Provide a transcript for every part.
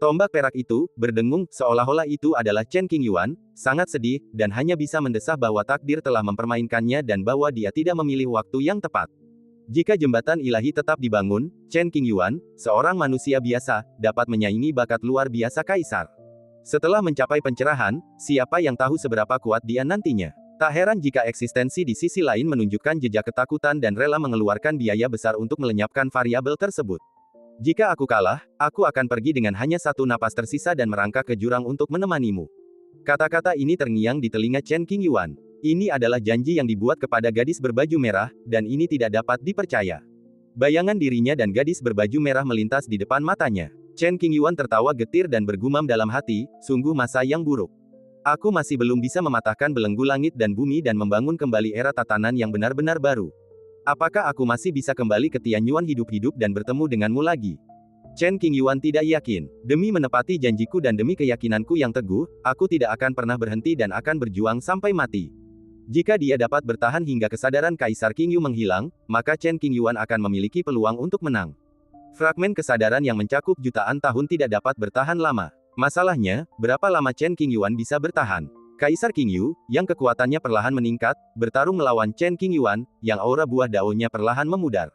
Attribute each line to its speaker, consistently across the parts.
Speaker 1: Tombak perak itu berdengung, seolah-olah itu adalah Chen Qingyuan, sangat sedih, dan hanya bisa mendesah bahwa takdir telah mempermainkannya dan bahwa dia tidak memilih waktu yang tepat. Jika jembatan ilahi tetap dibangun, Chen Qingyuan, seorang manusia biasa, dapat menyaingi bakat luar biasa kaisar. Setelah mencapai pencerahan, siapa yang tahu seberapa kuat dia nantinya? Tak heran jika eksistensi di sisi lain menunjukkan jejak ketakutan dan rela mengeluarkan biaya besar untuk melenyapkan variabel tersebut. Jika aku kalah, aku akan pergi dengan hanya satu napas tersisa dan merangkak ke jurang untuk menemanimu. Kata-kata ini terngiang di telinga Chen Qingyuan. Ini adalah janji yang dibuat kepada gadis berbaju merah, dan ini tidak dapat dipercaya. Bayangan dirinya dan gadis berbaju merah melintas di depan matanya. Chen Qingyuan tertawa getir dan bergumam dalam hati, sungguh masa yang buruk. Aku masih belum bisa mematahkan belenggu langit dan bumi dan membangun kembali era tatanan yang benar-benar baru. Apakah aku masih bisa kembali ke Tianyuan hidup-hidup dan bertemu denganmu lagi? Chen Qingyuan tidak yakin. Demi menepati janjiku dan demi keyakinanku yang teguh, aku tidak akan pernah berhenti dan akan berjuang sampai mati. Jika dia dapat bertahan hingga kesadaran Kaisar Qingyu menghilang, maka Chen Qingyuan akan memiliki peluang untuk menang. Fragmen kesadaran yang mencakup jutaan tahun tidak dapat bertahan lama. Masalahnya, berapa lama Chen Qingyuan bisa bertahan? Kaisar Qingyu, yang kekuatannya perlahan meningkat, bertarung melawan Chen Qingyuan, yang aura buah daunnya perlahan memudar.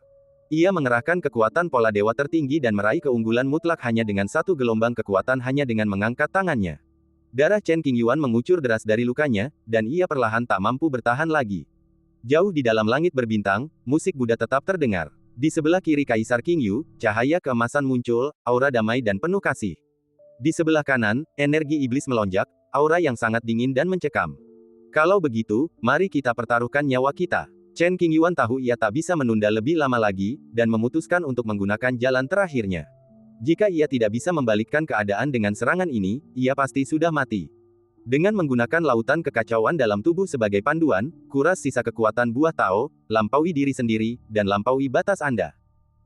Speaker 1: Ia mengerahkan kekuatan pola dewa tertinggi dan meraih keunggulan mutlak hanya dengan satu gelombang kekuatan hanya dengan mengangkat tangannya. Darah Chen Qingyuan mengucur deras dari lukanya, dan ia perlahan tak mampu bertahan lagi. Jauh di dalam langit berbintang, musik Buddha tetap terdengar. Di sebelah kiri Kaisar Qingyu, cahaya keemasan muncul, aura damai dan penuh kasih. Di sebelah kanan, energi iblis melonjak, aura yang sangat dingin dan mencekam. Kalau begitu, mari kita pertaruhkan nyawa kita. Chen Qingyuan tahu ia tak bisa menunda lebih lama lagi, dan memutuskan untuk menggunakan jalan terakhirnya. Jika ia tidak bisa membalikkan keadaan dengan serangan ini, ia pasti sudah mati. Dengan menggunakan lautan kekacauan dalam tubuh sebagai panduan, kuras sisa kekuatan buah Tao, lampaui diri sendiri, dan lampaui batas Anda.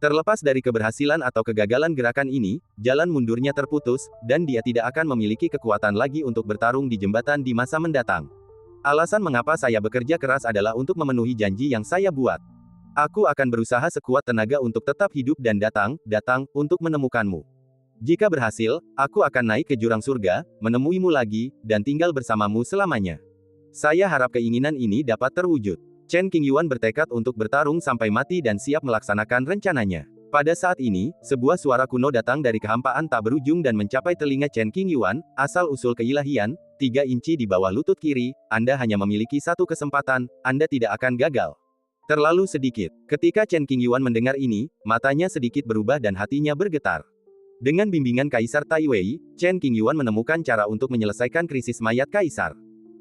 Speaker 1: Terlepas dari keberhasilan atau kegagalan gerakan ini, jalan mundurnya terputus, dan dia tidak akan memiliki kekuatan lagi untuk bertarung di jembatan di masa mendatang. Alasan mengapa saya bekerja keras adalah untuk memenuhi janji yang saya buat. Aku akan berusaha sekuat tenaga untuk tetap hidup dan datang untuk menemukanmu. Jika berhasil, aku akan naik ke jurang surga, menemuimu lagi, dan tinggal bersamamu selamanya. Saya harap keinginan ini dapat terwujud. Chen Qingyuan bertekad untuk bertarung sampai mati dan siap melaksanakan rencananya. Pada saat ini, sebuah suara kuno datang dari kehampaan tak berujung dan mencapai telinga Chen Qingyuan, asal-usul keilahian, 3 inci di bawah lutut kiri, Anda hanya memiliki satu kesempatan, Anda tidak akan gagal. Terlalu sedikit. Ketika Chen Qingyuan mendengar ini, matanya sedikit berubah dan hatinya bergetar. Dengan bimbingan Kaisar Taiwei, Chen Qingyuan menemukan cara untuk menyelesaikan krisis mayat Kaisar.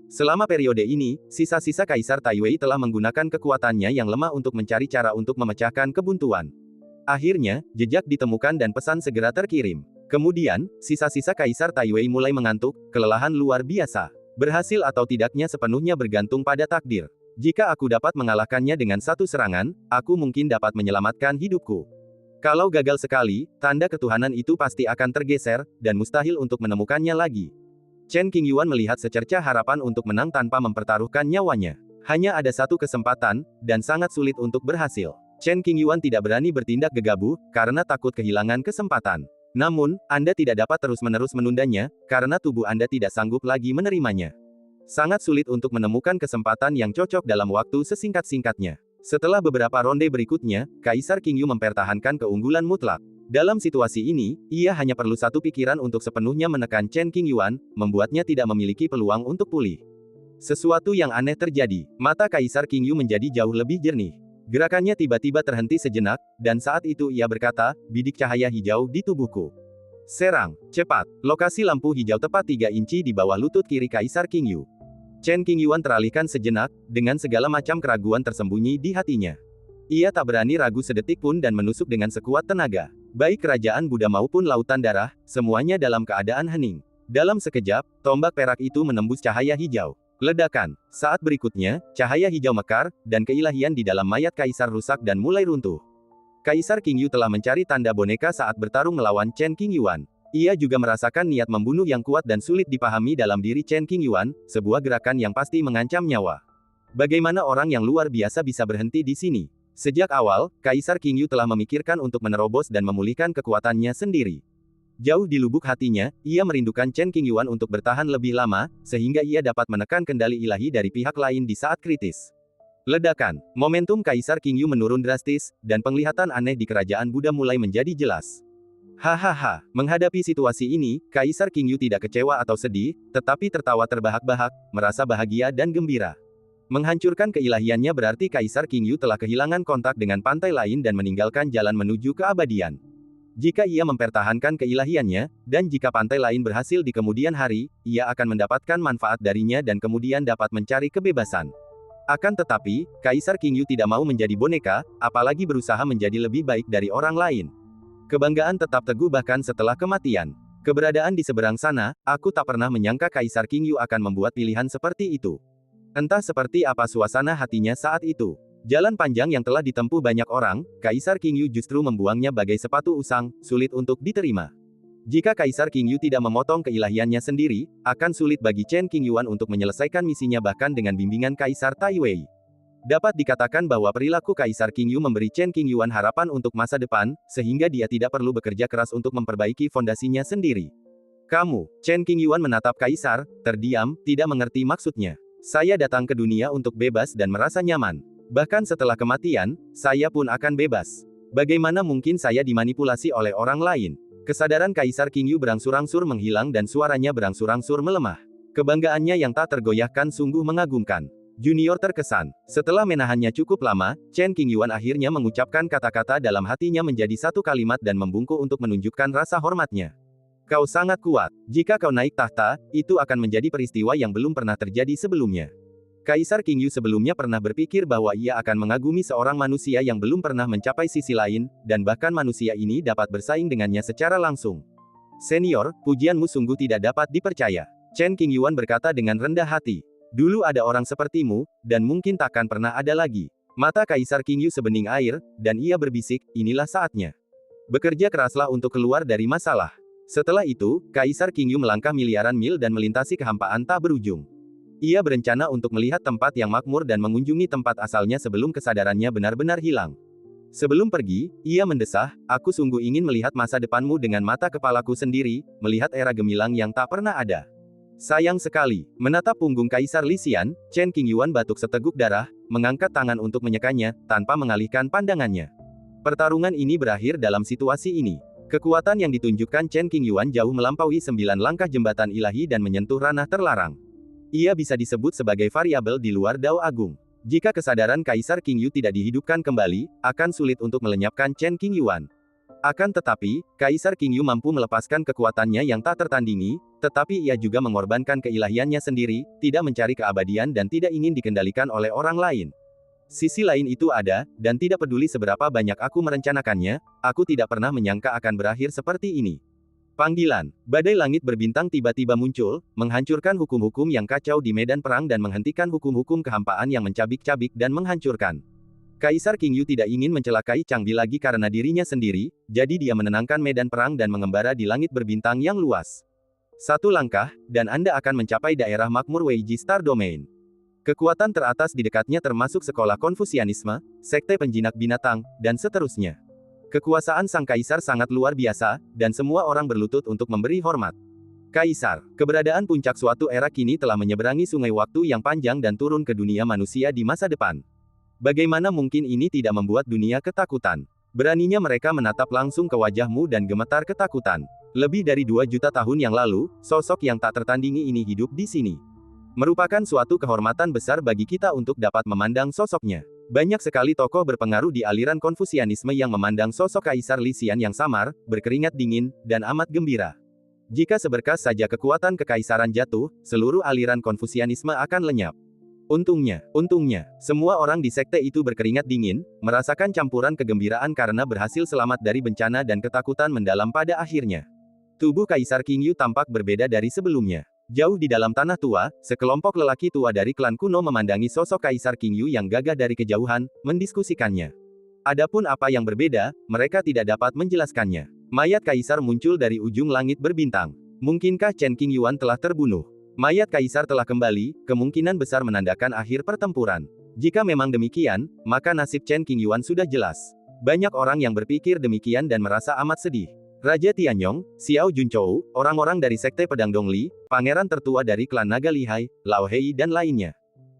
Speaker 1: Selama periode ini, sisa-sisa Kaisar Taiwei telah menggunakan kekuatannya yang lemah untuk mencari cara untuk memecahkan kebuntuan. Akhirnya, jejak ditemukan dan pesan segera terkirim. Kemudian, sisa-sisa Kaisar Taiwei mulai mengantuk, kelelahan luar biasa. Berhasil atau tidaknya sepenuhnya bergantung pada takdir. Jika aku dapat mengalahkannya dengan satu serangan, aku mungkin dapat menyelamatkan hidupku. Kalau gagal sekali, tanda ketuhanan itu pasti akan tergeser, dan mustahil untuk menemukannya lagi. Chen Qingyuan melihat secercah harapan untuk menang tanpa mempertaruhkan nyawanya. Hanya ada satu kesempatan, dan sangat sulit untuk berhasil. Chen Qingyuan tidak berani bertindak gegabah, karena takut kehilangan kesempatan. Namun, Anda tidak dapat terus-menerus menundanya, karena tubuh Anda tidak sanggup lagi menerimanya. Sangat sulit untuk menemukan kesempatan yang cocok dalam waktu sesingkat-singkatnya. Setelah beberapa ronde berikutnya, Kaisar Qingyu mempertahankan keunggulan mutlak. Dalam situasi ini, ia hanya perlu satu pikiran untuk sepenuhnya menekan Chen Qingyuan, membuatnya tidak memiliki peluang untuk pulih. Sesuatu yang aneh terjadi. Mata Kaisar Qingyu menjadi jauh lebih jernih. Gerakannya tiba-tiba terhenti sejenak, dan saat itu ia berkata, bidik cahaya hijau di tubuhku. Serang, cepat. Lokasi lampu hijau tepat 3 inci di bawah lutut kiri Kaisar Qingyu. Chen Qingyuan teralihkan sejenak, dengan segala macam keraguan tersembunyi di hatinya. Ia tak berani ragu sedetik pun dan menusuk dengan sekuat tenaga. Baik kerajaan Buddha maupun lautan darah, semuanya dalam keadaan hening. Dalam sekejap, tombak perak itu menembus cahaya hijau. Ledakan. Saat berikutnya, cahaya hijau mekar, dan keilahian di dalam mayat Kaisar rusak dan mulai runtuh. Kaisar Qingyu telah mencari tanda boneka saat bertarung melawan Chen Qingyuan. Ia juga merasakan niat membunuh yang kuat dan sulit dipahami dalam diri Chen Qingyuan, sebuah gerakan yang pasti mengancam nyawa. Bagaimana orang yang luar biasa bisa berhenti di sini? Sejak awal, Kaisar Qingyu telah memikirkan untuk menerobos dan memulihkan kekuatannya sendiri. Jauh di lubuk hatinya, ia merindukan Chen Qingyuan untuk bertahan lebih lama, sehingga ia dapat menekan kendali ilahi dari pihak lain di saat kritis. Ledakan. Momentum Kaisar Qingyu menurun drastis, dan penglihatan aneh di kerajaan Buddha mulai menjadi jelas. Hahaha, menghadapi situasi ini, Kaisar Qingyu tidak kecewa atau sedih, tetapi tertawa terbahak-bahak, merasa bahagia dan gembira. Menghancurkan keilahiannya berarti Kaisar Qingyu telah kehilangan kontak dengan pantai lain dan meninggalkan jalan menuju keabadian. Jika ia mempertahankan keilahiannya, dan jika pantai lain berhasil di kemudian hari, ia akan mendapatkan manfaat darinya dan kemudian dapat mencari kebebasan. Akan tetapi, Kaisar Qingyu tidak mau menjadi boneka, apalagi berusaha menjadi lebih baik dari orang lain. Kebanggaan tetap teguh bahkan setelah kematian. Keberadaan di seberang sana, aku tak pernah menyangka Kaisar Qingyu akan membuat pilihan seperti itu. Entah seperti apa suasana hatinya saat itu. Jalan panjang yang telah ditempuh banyak orang, Kaisar Qingyu justru membuangnya bagai sepatu usang, sulit untuk diterima. Jika Kaisar Qingyu tidak memotong keilahiannya sendiri, akan sulit bagi Chen Qingyuan untuk menyelesaikan misinya bahkan dengan bimbingan Kaisar Taiwei. Dapat dikatakan bahwa perilaku Kaisar Qingyu memberi Chen Qingyuan harapan untuk masa depan, sehingga dia tidak perlu bekerja keras untuk memperbaiki fondasinya sendiri. Kamu, Chen Qingyuan menatap Kaisar, terdiam, tidak mengerti maksudnya. Saya datang ke dunia untuk bebas dan merasa nyaman. Bahkan setelah kematian, saya pun akan bebas. Bagaimana mungkin saya dimanipulasi oleh orang lain? Kesadaran Kaisar Qingyu berangsur-angsur menghilang dan suaranya berangsur-angsur melemah. Kebanggaannya yang tak tergoyahkan sungguh mengagumkan. Junior terkesan. Setelah menahannya cukup lama, Chen Qingyuan akhirnya mengucapkan kata-kata dalam hatinya menjadi satu kalimat dan membungkuk untuk menunjukkan rasa hormatnya. Kau sangat kuat. Jika kau naik tahta, itu akan menjadi peristiwa yang belum pernah terjadi sebelumnya. Kaisar Qingyu sebelumnya pernah berpikir bahwa ia akan mengagumi seorang manusia yang belum pernah mencapai sisi lain, dan bahkan manusia ini dapat bersaing dengannya secara langsung. Senior, pujianmu sungguh tidak dapat dipercaya. Chen Qingyuan berkata dengan rendah hati. Dulu ada orang sepertimu, dan mungkin takkan pernah ada lagi. Mata Kaisar Qingyu sebening air, dan ia berbisik, inilah saatnya. Bekerja keraslah untuk keluar dari masalah. Setelah itu, Kaisar Qingyu melangkah miliaran mil dan melintasi kehampaan tak berujung. Ia berencana untuk melihat tempat yang makmur dan mengunjungi tempat asalnya sebelum kesadarannya benar-benar hilang. Sebelum pergi, ia mendesah, aku sungguh ingin melihat masa depanmu dengan mata kepalaku sendiri, melihat era gemilang yang tak pernah ada. Sayang sekali, menatap punggung Kaisar Li Xian, Chen Qingyuan batuk seteguk darah, mengangkat tangan untuk menyekanya, tanpa mengalihkan pandangannya. Pertarungan ini berakhir dalam situasi ini. Kekuatan yang ditunjukkan Chen Qingyuan jauh melampaui 9 langkah jembatan ilahi dan menyentuh ranah terlarang. Ia bisa disebut sebagai variabel di luar Dao Agung. Jika kesadaran Kaisar Qingyu tidak dihidupkan kembali, akan sulit untuk melenyapkan Chen Qingyuan. Akan tetapi, Kaisar Qingyu mampu melepaskan kekuatannya yang tak tertandingi, tetapi ia juga mengorbankan keilahiannya sendiri, tidak mencari keabadian dan tidak ingin dikendalikan oleh orang lain. Sisi lain itu ada, dan tidak peduli seberapa banyak aku merencanakannya, aku tidak pernah menyangka akan berakhir seperti ini. Panggilan. Badai langit berbintang tiba-tiba muncul, menghancurkan hukum-hukum yang kacau di medan perang dan menghentikan hukum-hukum kehampaan yang mencabik-cabik dan menghancurkan. Kaisar Qingyu tidak ingin mencelakai Changbi lagi karena dirinya sendiri, jadi dia menenangkan medan perang dan mengembara di langit berbintang yang luas. Satu langkah, dan Anda akan mencapai daerah makmur Weiji Star Domain. Kekuatan teratas di dekatnya termasuk sekolah Konfusianisme, sekte penjinak binatang, dan seterusnya. Kekuasaan sang kaisar sangat luar biasa, dan semua orang berlutut untuk memberi hormat. Kaisar, keberadaan puncak suatu era kini telah menyeberangi sungai waktu yang panjang dan turun ke dunia manusia di masa depan. Bagaimana mungkin ini tidak membuat dunia ketakutan? Beraninya mereka menatap langsung ke wajahmu dan gemetar ketakutan. Lebih dari 2 juta tahun yang lalu, sosok yang tak tertandingi ini hidup di sini. Merupakan suatu kehormatan besar bagi kita untuk dapat memandang sosoknya. Banyak sekali tokoh berpengaruh di aliran Konfusianisme yang memandang sosok Kaisar Li Xian yang samar, berkeringat dingin, dan amat gembira. Jika seberkas saja kekuatan kekaisaran jatuh, seluruh aliran Konfusianisme akan lenyap. Untungnya, semua orang di sekte itu berkeringat dingin, merasakan campuran kegembiraan karena berhasil selamat dari bencana dan ketakutan mendalam pada akhirnya. Tubuh Kaisar Qingyu tampak berbeda dari sebelumnya. Jauh di dalam tanah tua, sekelompok lelaki tua dari klan kuno memandangi sosok Kaisar Qingyu yang gagah dari kejauhan, mendiskusikannya. Adapun apa yang berbeda, mereka tidak dapat menjelaskannya. Mayat Kaisar muncul dari ujung langit berbintang. Mungkinkah Chen Qingyuan telah terbunuh? Mayat Kaisar telah kembali, kemungkinan besar menandakan akhir pertempuran. Jika memang demikian, maka nasib Chen Qingyuan sudah jelas. Banyak orang yang berpikir demikian dan merasa amat sedih. Raja Tianyong, Xiao Junchou, orang-orang dari Sekte Pedang Dongli, pangeran tertua dari klan Naga Lihai, Lao Hei dan lainnya.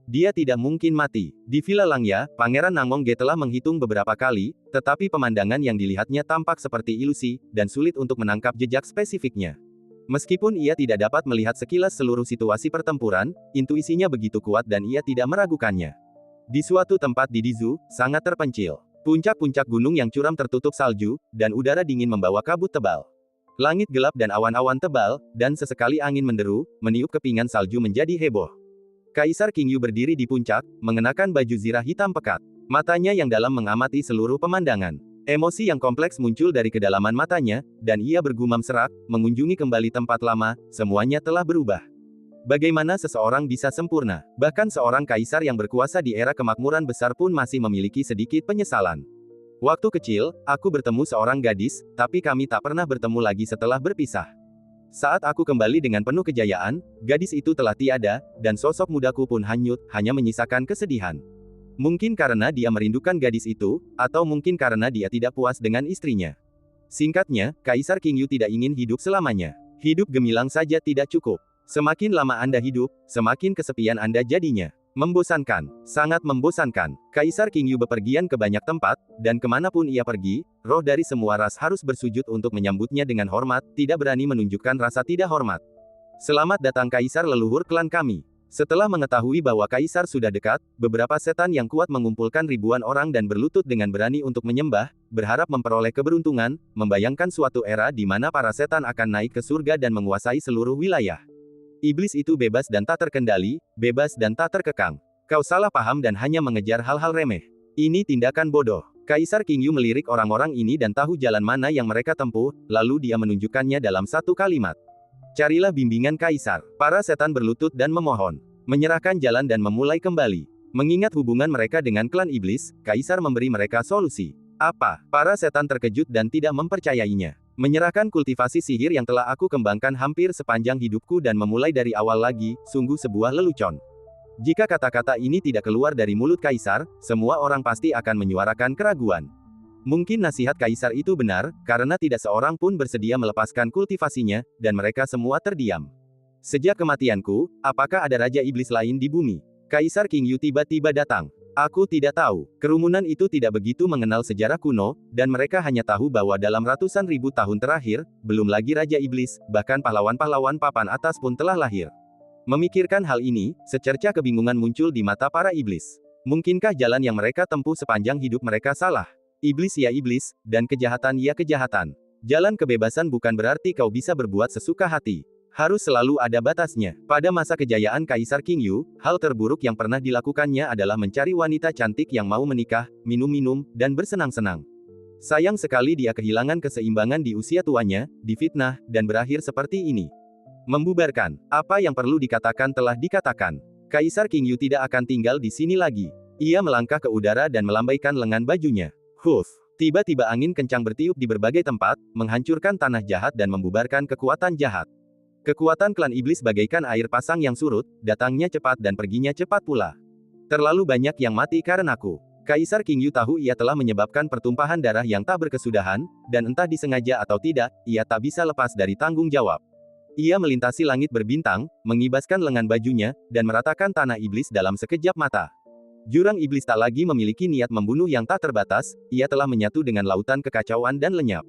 Speaker 1: Dia tidak mungkin mati. Di Villa Langya, Pangeran Nangong Ge telah menghitung beberapa kali, tetapi pemandangan yang dilihatnya tampak seperti ilusi, dan sulit untuk menangkap jejak spesifiknya. Meskipun ia tidak dapat melihat sekilas seluruh situasi pertempuran, intuisinya begitu kuat dan ia tidak meragukannya. Di suatu tempat di Dizu, sangat terpencil. Puncak-puncak gunung yang curam tertutup salju, dan udara dingin membawa kabut tebal. Langit gelap dan awan-awan tebal, dan sesekali angin menderu, meniup kepingan salju menjadi heboh. Kaisar Qingyu berdiri di puncak, mengenakan baju zirah hitam pekat. Matanya yang dalam mengamati seluruh pemandangan. Emosi yang kompleks muncul dari kedalaman matanya, dan ia bergumam serak, mengunjungi kembali tempat lama, semuanya telah berubah. Bagaimana seseorang bisa sempurna? Bahkan seorang kaisar yang berkuasa di era kemakmuran besar pun masih memiliki sedikit penyesalan. Waktu kecil, aku bertemu seorang gadis, tapi kami tak pernah bertemu lagi setelah berpisah. Saat aku kembali dengan penuh kejayaan, gadis itu telah tiada, dan sosok mudaku pun hanyut, hanya menyisakan kesedihan. Mungkin karena dia merindukan gadis itu, atau mungkin karena dia tidak puas dengan istrinya. Singkatnya, Kaisar Qingyu tidak ingin hidup selamanya. Hidup gemilang saja tidak cukup. Semakin lama Anda hidup, semakin kesepian Anda jadinya. Membosankan, sangat membosankan. Kaisar Qingyu bepergian ke banyak tempat, dan kemanapun ia pergi, roh dari semua ras harus bersujud untuk menyambutnya dengan hormat, tidak berani menunjukkan rasa tidak hormat. Selamat datang Kaisar leluhur klan kami. Setelah mengetahui bahwa Kaisar sudah dekat, beberapa setan yang kuat mengumpulkan ribuan orang dan berlutut dengan berani untuk menyembah, berharap memperoleh keberuntungan, membayangkan suatu era di mana para setan akan naik ke surga dan menguasai seluruh wilayah. Iblis itu bebas dan tak terkendali, bebas dan tak terkekang. Kau salah paham dan hanya mengejar hal-hal remeh. Ini tindakan bodoh. Kaisar Qingyu melirik orang-orang ini dan tahu jalan mana yang mereka tempuh, lalu dia menunjukkannya dalam satu kalimat. Carilah bimbingan Kaisar. Para setan berlutut dan memohon. Menyerahkan jalan dan memulai kembali. Mengingat hubungan mereka dengan klan iblis, Kaisar memberi mereka solusi. Apa? Para setan terkejut dan tidak mempercayainya. Menyerahkan kultivasi sihir yang telah aku kembangkan hampir sepanjang hidupku dan memulai dari awal lagi, sungguh sebuah lelucon. Jika kata-kata ini tidak keluar dari mulut Kaisar, semua orang pasti akan menyuarakan keraguan. Mungkin nasihat Kaisar itu benar, karena tidak seorang pun bersedia melepaskan kultivasinya, dan mereka semua terdiam. Sejak kematianku, apakah ada Raja Iblis lain di bumi? Kaisar Qingyu tiba-tiba datang. Aku tidak tahu. Kerumunan itu tidak begitu mengenal sejarah kuno, dan mereka hanya tahu bahwa dalam ratusan ribu tahun terakhir, belum lagi Raja Iblis, bahkan pahlawan-pahlawan papan atas pun telah lahir. Memikirkan hal ini, secerca kebingungan muncul di mata para iblis. Mungkinkah jalan yang mereka tempuh sepanjang hidup mereka salah? Iblis ya iblis, dan kejahatan ya kejahatan. Jalan kebebasan bukan berarti kau bisa berbuat sesuka hati. Harus selalu ada batasnya. Pada masa kejayaan Kaisar Qingyu, hal terburuk yang pernah dilakukannya adalah mencari wanita cantik yang mau menikah, minum-minum, dan bersenang-senang. Sayang sekali dia kehilangan keseimbangan di usia tuanya, difitnah, dan berakhir seperti ini. Membubarkan. Apa yang perlu dikatakan telah dikatakan. Kaisar Qingyu tidak akan tinggal di sini lagi. Ia melangkah ke udara dan melambaikan lengan bajunya. Huff. Tiba-tiba angin kencang bertiup di berbagai tempat, menghancurkan tanah jahat dan membubarkan kekuatan jahat. Kekuatan klan iblis bagaikan air pasang yang surut, datangnya cepat dan perginya cepat pula. Terlalu banyak yang mati karenaku. Kaisar Qingyu tahu ia telah menyebabkan pertumpahan darah yang tak berkesudahan, dan entah disengaja atau tidak, ia tak bisa lepas dari tanggung jawab. Ia melintasi langit berbintang, mengibaskan lengan bajunya, dan meratakan tanah iblis dalam sekejap mata. Jurang iblis tak lagi memiliki niat membunuh yang tak terbatas, ia telah menyatu dengan lautan kekacauan dan lenyap.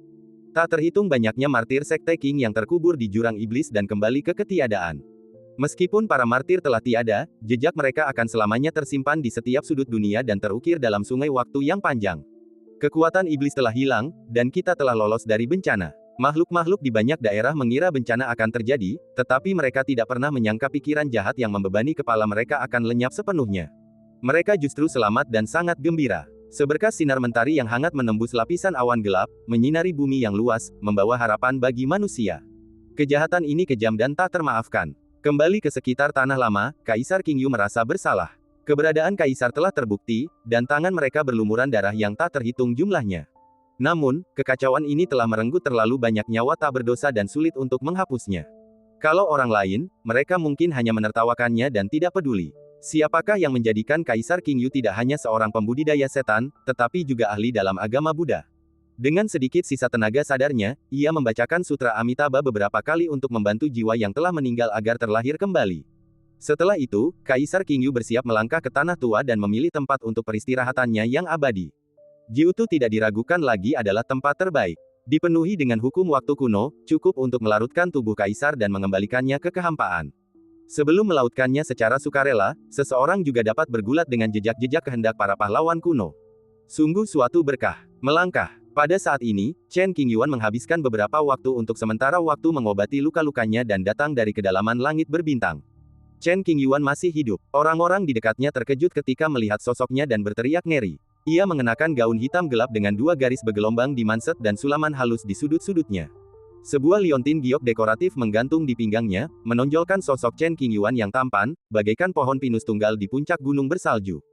Speaker 1: Tak terhitung banyaknya martir Sekte Qing yang terkubur di jurang iblis dan kembali ke ketiadaan. Meskipun para martir telah tiada, jejak mereka akan selamanya tersimpan di setiap sudut dunia dan terukir dalam sungai waktu yang panjang. Kekuatan iblis telah hilang, dan kita telah lolos dari bencana. Makhluk-makhluk di banyak daerah mengira bencana akan terjadi, tetapi mereka tidak pernah menyangka pikiran jahat yang membebani kepala mereka akan lenyap sepenuhnya. Mereka justru selamat dan sangat gembira. Seberkas sinar mentari yang hangat menembus lapisan awan gelap, menyinari bumi yang luas, membawa harapan bagi manusia. Kejahatan ini kejam dan tak termaafkan. Kembali ke sekitar tanah lama, Kaisar Qingyu merasa bersalah. Keberadaan Kaisar telah terbukti, dan tangan mereka berlumuran darah yang tak terhitung jumlahnya. Namun, kekacauan ini telah merenggut terlalu banyak nyawa tak berdosa dan sulit untuk menghapusnya. Kalau orang lain, mereka mungkin hanya menertawakannya dan tidak peduli. Siapakah yang menjadikan Kaisar Qingyu tidak hanya seorang pembudidaya setan, tetapi juga ahli dalam agama Buddha? Dengan sedikit sisa tenaga sadarnya, ia membacakan Sutra Amitabha beberapa kali untuk membantu jiwa yang telah meninggal agar terlahir kembali. Setelah itu, Kaisar Qingyu bersiap melangkah ke tanah tua dan memilih tempat untuk peristirahatannya yang abadi. Jiutu tidak diragukan lagi adalah tempat terbaik. Dipenuhi dengan hukum waktu kuno, cukup untuk melarutkan tubuh kaisar dan mengembalikannya ke kehampaan. Sebelum melautkannya secara sukarela, seseorang juga dapat bergulat dengan jejak-jejak kehendak para pahlawan kuno. Sungguh suatu berkah. Melangkah. Pada saat ini, Chen Qingyuan menghabiskan beberapa waktu untuk sementara waktu mengobati luka-lukanya dan datang dari kedalaman langit berbintang. Chen Qingyuan masih hidup. Orang-orang di dekatnya terkejut ketika melihat sosoknya dan berteriak ngeri. Ia mengenakan gaun hitam gelap dengan 2 garis bergelombang di manset dan sulaman halus di sudut-sudutnya. Sebuah liontin giok dekoratif menggantung di pinggangnya, menonjolkan sosok Chen Qingyuan yang tampan, bagaikan pohon pinus tunggal di puncak gunung bersalju.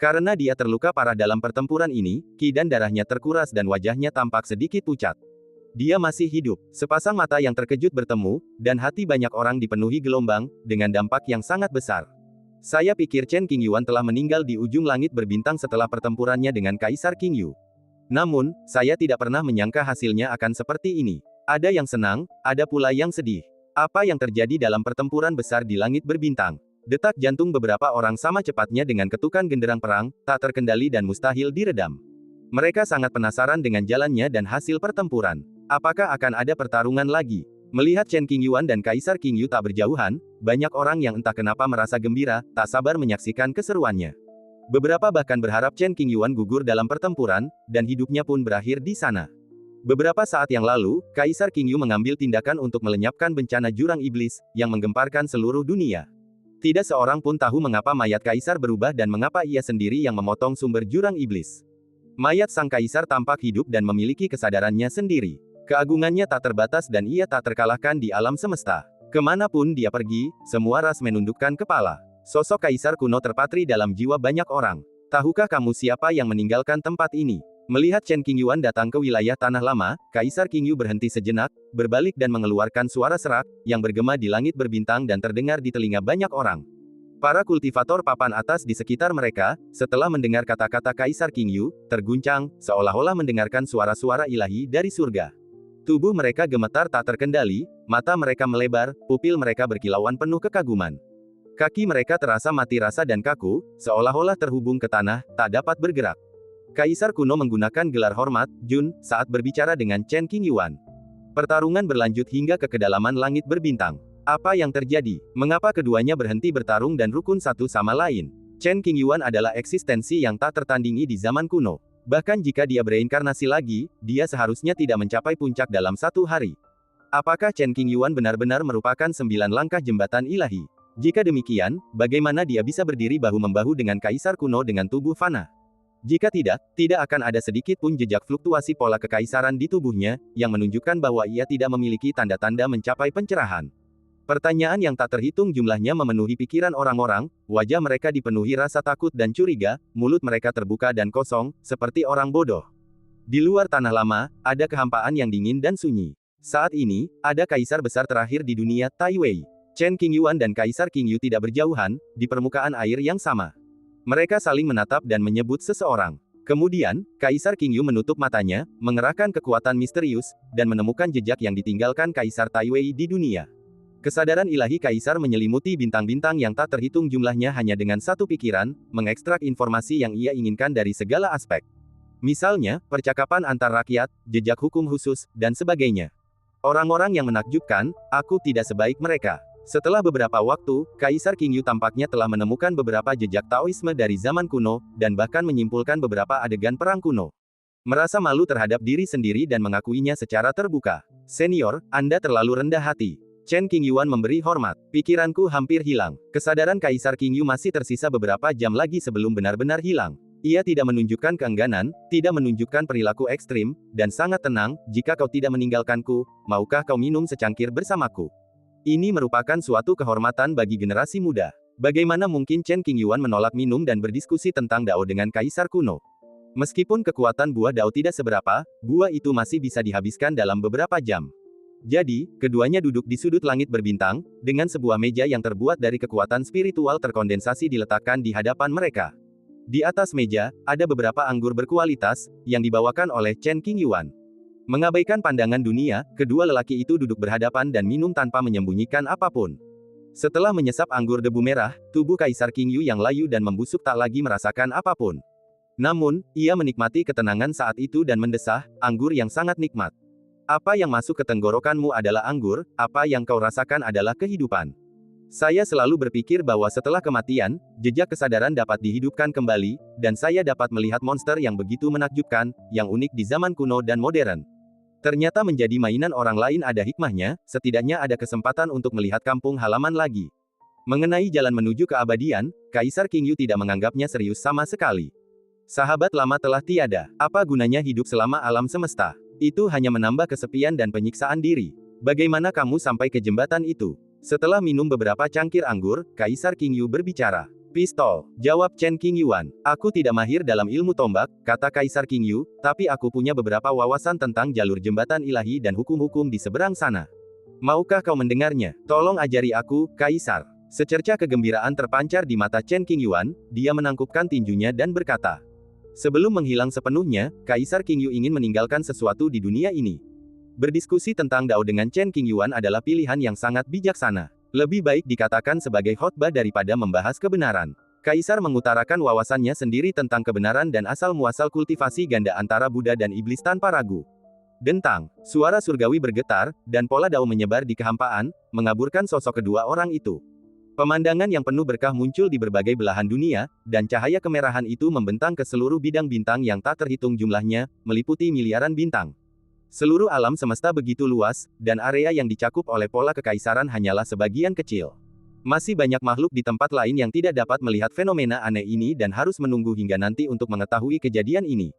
Speaker 1: Karena dia terluka parah dalam pertempuran ini, ki dan darahnya terkuras dan wajahnya tampak sedikit pucat. Dia masih hidup. Sepasang mata yang terkejut bertemu, dan hati banyak orang dipenuhi gelombang, dengan dampak yang sangat besar. Saya pikir Chen Qingyuan telah meninggal di ujung langit berbintang setelah pertempurannya dengan Kaisar Qingyu. Namun, saya tidak pernah menyangka hasilnya akan seperti ini. Ada yang senang, ada pula yang sedih. Apa yang terjadi dalam pertempuran besar di langit berbintang? Detak jantung beberapa orang sama cepatnya dengan ketukan genderang perang, tak terkendali dan mustahil diredam. Mereka sangat penasaran dengan jalannya dan hasil pertempuran. Apakah akan ada pertarungan lagi? Melihat Chen Qingyuan dan Kaisar Qingyu tak berjauhan, banyak orang yang entah kenapa merasa gembira, tak sabar menyaksikan keseruannya. Beberapa bahkan berharap Chen Qingyuan gugur dalam pertempuran, dan hidupnya pun berakhir di sana. Beberapa saat yang lalu, Kaisar Qingyu mengambil tindakan untuk melenyapkan bencana jurang iblis, yang menggemparkan seluruh dunia. Tidak seorang pun tahu mengapa mayat kaisar berubah dan mengapa ia sendiri yang memotong sumber jurang iblis. Mayat sang kaisar tampak hidup dan memiliki kesadarannya sendiri. Keagungannya tak terbatas dan ia tak terkalahkan di alam semesta. Kemanapun dia pergi, semua ras menundukkan kepala. Sosok kaisar kuno terpatri dalam jiwa banyak orang. Tahukah kamu siapa yang meninggalkan tempat ini? Melihat Chen Qingyuan datang ke wilayah Tanah Lama, Kaisar Qingyu berhenti sejenak, berbalik dan mengeluarkan suara serak, yang bergema di langit berbintang dan terdengar di telinga banyak orang. Para kultivator papan atas di sekitar mereka, setelah mendengar kata-kata Kaisar Qingyu, terguncang, seolah-olah mendengarkan suara-suara ilahi dari surga. Tubuh mereka gemetar tak terkendali, mata mereka melebar, pupil mereka berkilauan penuh kekaguman. Kaki mereka terasa mati rasa dan kaku, seolah-olah terhubung ke tanah, tak dapat bergerak. Kaisar kuno menggunakan gelar hormat, Jun, saat berbicara dengan Chen Qingyuan. Pertarungan berlanjut hingga ke kedalaman langit berbintang. Apa yang terjadi? Mengapa keduanya berhenti bertarung dan rukun satu sama lain? Chen Qingyuan adalah eksistensi yang tak tertandingi di zaman kuno. Bahkan jika dia bereinkarnasi lagi, dia seharusnya tidak mencapai puncak dalam satu hari. Apakah Chen Qingyuan benar-benar merupakan 9 langkah jembatan ilahi? Jika demikian, bagaimana dia bisa berdiri bahu-membahu dengan kaisar kuno dengan tubuh fana? Jika tidak, tidak akan ada sedikit pun jejak fluktuasi pola kekaisaran di tubuhnya, yang menunjukkan bahwa ia tidak memiliki tanda-tanda mencapai pencerahan. Pertanyaan yang tak terhitung jumlahnya memenuhi pikiran orang-orang, wajah mereka dipenuhi rasa takut dan curiga, mulut mereka terbuka dan kosong, seperti orang bodoh. Di luar Tanah Lama, ada kehampaan yang dingin dan sunyi. Saat ini, ada kaisar besar terakhir di dunia, Tai Wei. Chen Qingyuan dan Kaisar Qingyu tidak berjauhan, di permukaan air yang sama. Mereka saling menatap dan menyebut seseorang. Kemudian, Kaisar Qingyu menutup matanya, mengerahkan kekuatan misterius, dan menemukan jejak yang ditinggalkan Kaisar Tai Wei di dunia. Kesadaran ilahi Kaisar menyelimuti bintang-bintang yang tak terhitung jumlahnya hanya dengan satu pikiran, mengekstrak informasi yang ia inginkan dari segala aspek. Misalnya, percakapan antar rakyat, jejak hukum khusus, dan sebagainya. Orang-orang yang menakjubkan, aku tidak sebaik mereka. Setelah beberapa waktu, Kaisar Qingyu tampaknya telah menemukan beberapa jejak Taoisme dari zaman kuno, dan bahkan menyimpulkan beberapa adegan perang kuno. Merasa malu terhadap diri sendiri dan mengakuinya secara terbuka. Senior, Anda terlalu rendah hati. Chen Qingyuan memberi hormat. Pikiranku hampir hilang. Kesadaran Kaisar Qingyu masih tersisa beberapa jam lagi sebelum benar-benar hilang. Ia tidak menunjukkan keengganan, tidak menunjukkan perilaku ekstrim, dan sangat tenang, jika kau tidak meninggalkanku, maukah kau minum secangkir bersamaku? Ini merupakan suatu kehormatan bagi generasi muda. Bagaimana mungkin Chen Qingyuan menolak minum dan berdiskusi tentang Dao dengan Kaisar kuno? Meskipun kekuatan buah Dao tidak seberapa, buah itu masih bisa dihabiskan dalam beberapa jam. Jadi, keduanya duduk di sudut langit berbintang, dengan sebuah meja yang terbuat dari kekuatan spiritual terkondensasi diletakkan di hadapan mereka. Di atas meja, ada beberapa anggur berkualitas, yang dibawakan oleh Chen Qingyuan. Mengabaikan pandangan dunia, kedua lelaki itu duduk berhadapan dan minum tanpa menyembunyikan apapun. Setelah menyesap anggur debu merah, tubuh Kaisar Qingyu yang layu dan membusuk tak lagi merasakan apapun. Namun, ia menikmati ketenangan saat itu dan mendesah, anggur yang sangat nikmat. Apa yang masuk ke tenggorokanmu adalah anggur, apa yang kau rasakan adalah kehidupan. Saya selalu berpikir bahwa setelah kematian, jejak kesadaran dapat dihidupkan kembali, dan saya dapat melihat monster yang begitu menakjubkan, yang unik di zaman kuno dan modern. Ternyata menjadi mainan orang lain ada hikmahnya, setidaknya ada kesempatan untuk melihat kampung halaman lagi. Mengenai jalan menuju keabadian, Kaisar Qingyu tidak menganggapnya serius sama sekali. Sahabat lama telah tiada, apa gunanya hidup selama alam semesta? Itu hanya menambah kesepian dan penyiksaan diri. Bagaimana kamu sampai ke jembatan itu? Setelah minum beberapa cangkir anggur, Kaisar Qingyu berbicara. Pistol, jawab Chen Qingyuan. Aku tidak mahir dalam ilmu tombak, kata Kaisar Qingyu, tapi aku punya beberapa wawasan tentang jalur jembatan ilahi dan hukum-hukum di seberang sana. Maukah kau mendengarnya? Tolong ajari aku, Kaisar. Secerca kegembiraan terpancar di mata Chen Qingyuan, dia menangkupkan tinjunya dan berkata. Sebelum menghilang sepenuhnya, Kaisar Qingyu ingin meninggalkan sesuatu di dunia ini. Berdiskusi tentang Dao dengan Chen Qingyuan adalah pilihan yang sangat bijaksana. Lebih baik dikatakan sebagai khotbah daripada membahas kebenaran. Kaisar mengutarakan wawasannya sendiri tentang kebenaran dan asal-muasal kultivasi ganda antara Buddha dan iblis tanpa ragu. Dentang, suara surgawi bergetar, dan pola Dao menyebar di kehampaan, mengaburkan sosok kedua orang itu. Pemandangan yang penuh berkah muncul di berbagai belahan dunia, dan cahaya kemerahan itu membentang ke seluruh bidang bintang yang tak terhitung jumlahnya, meliputi miliaran bintang. Seluruh alam semesta begitu luas, dan area yang dicakup oleh pola kekaisaran hanyalah sebagian kecil. Masih banyak makhluk di tempat lain yang tidak dapat melihat fenomena aneh ini dan harus menunggu hingga nanti untuk mengetahui kejadian ini.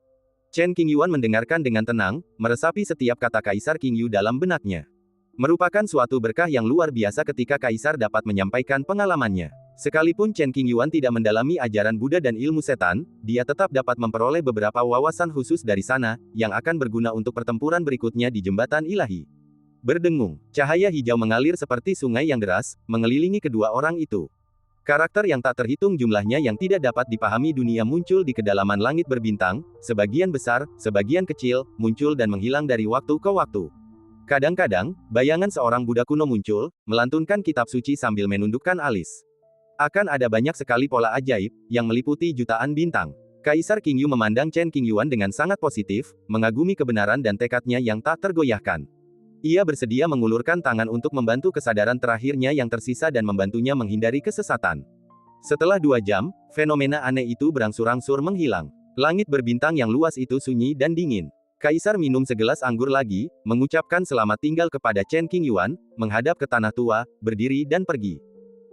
Speaker 1: Chen Qingyuan mendengarkan dengan tenang, meresapi setiap kata Kaisar Qingyu dalam benaknya. Merupakan suatu berkah yang luar biasa ketika Kaisar dapat menyampaikan pengalamannya. Sekalipun Chen Qingyuan tidak mendalami ajaran Buddha dan ilmu setan, dia tetap dapat memperoleh beberapa wawasan khusus dari sana, yang akan berguna untuk pertempuran berikutnya di jembatan ilahi. Berdengung, cahaya hijau mengalir seperti sungai yang deras, mengelilingi kedua orang itu. Karakter yang tak terhitung jumlahnya yang tidak dapat dipahami dunia muncul di kedalaman langit berbintang, sebagian besar, sebagian kecil, muncul dan menghilang dari waktu ke waktu. Kadang-kadang, bayangan seorang Buddha kuno muncul, melantunkan kitab suci sambil menundukkan alis. Akan ada banyak sekali pola ajaib, yang meliputi jutaan bintang. Kaisar Qingyu memandang Chen Qingyuan dengan sangat positif, mengagumi kebenaran dan tekadnya yang tak tergoyahkan. Ia bersedia mengulurkan tangan untuk membantu kesadaran terakhirnya yang tersisa dan membantunya menghindari kesesatan. Setelah 2 jam, fenomena aneh itu berangsur-angsur menghilang. Langit berbintang yang luas itu sunyi dan dingin. Kaisar minum segelas anggur lagi, mengucapkan selamat tinggal kepada Chen Qingyuan, menghadap ke tanah tua, berdiri dan pergi.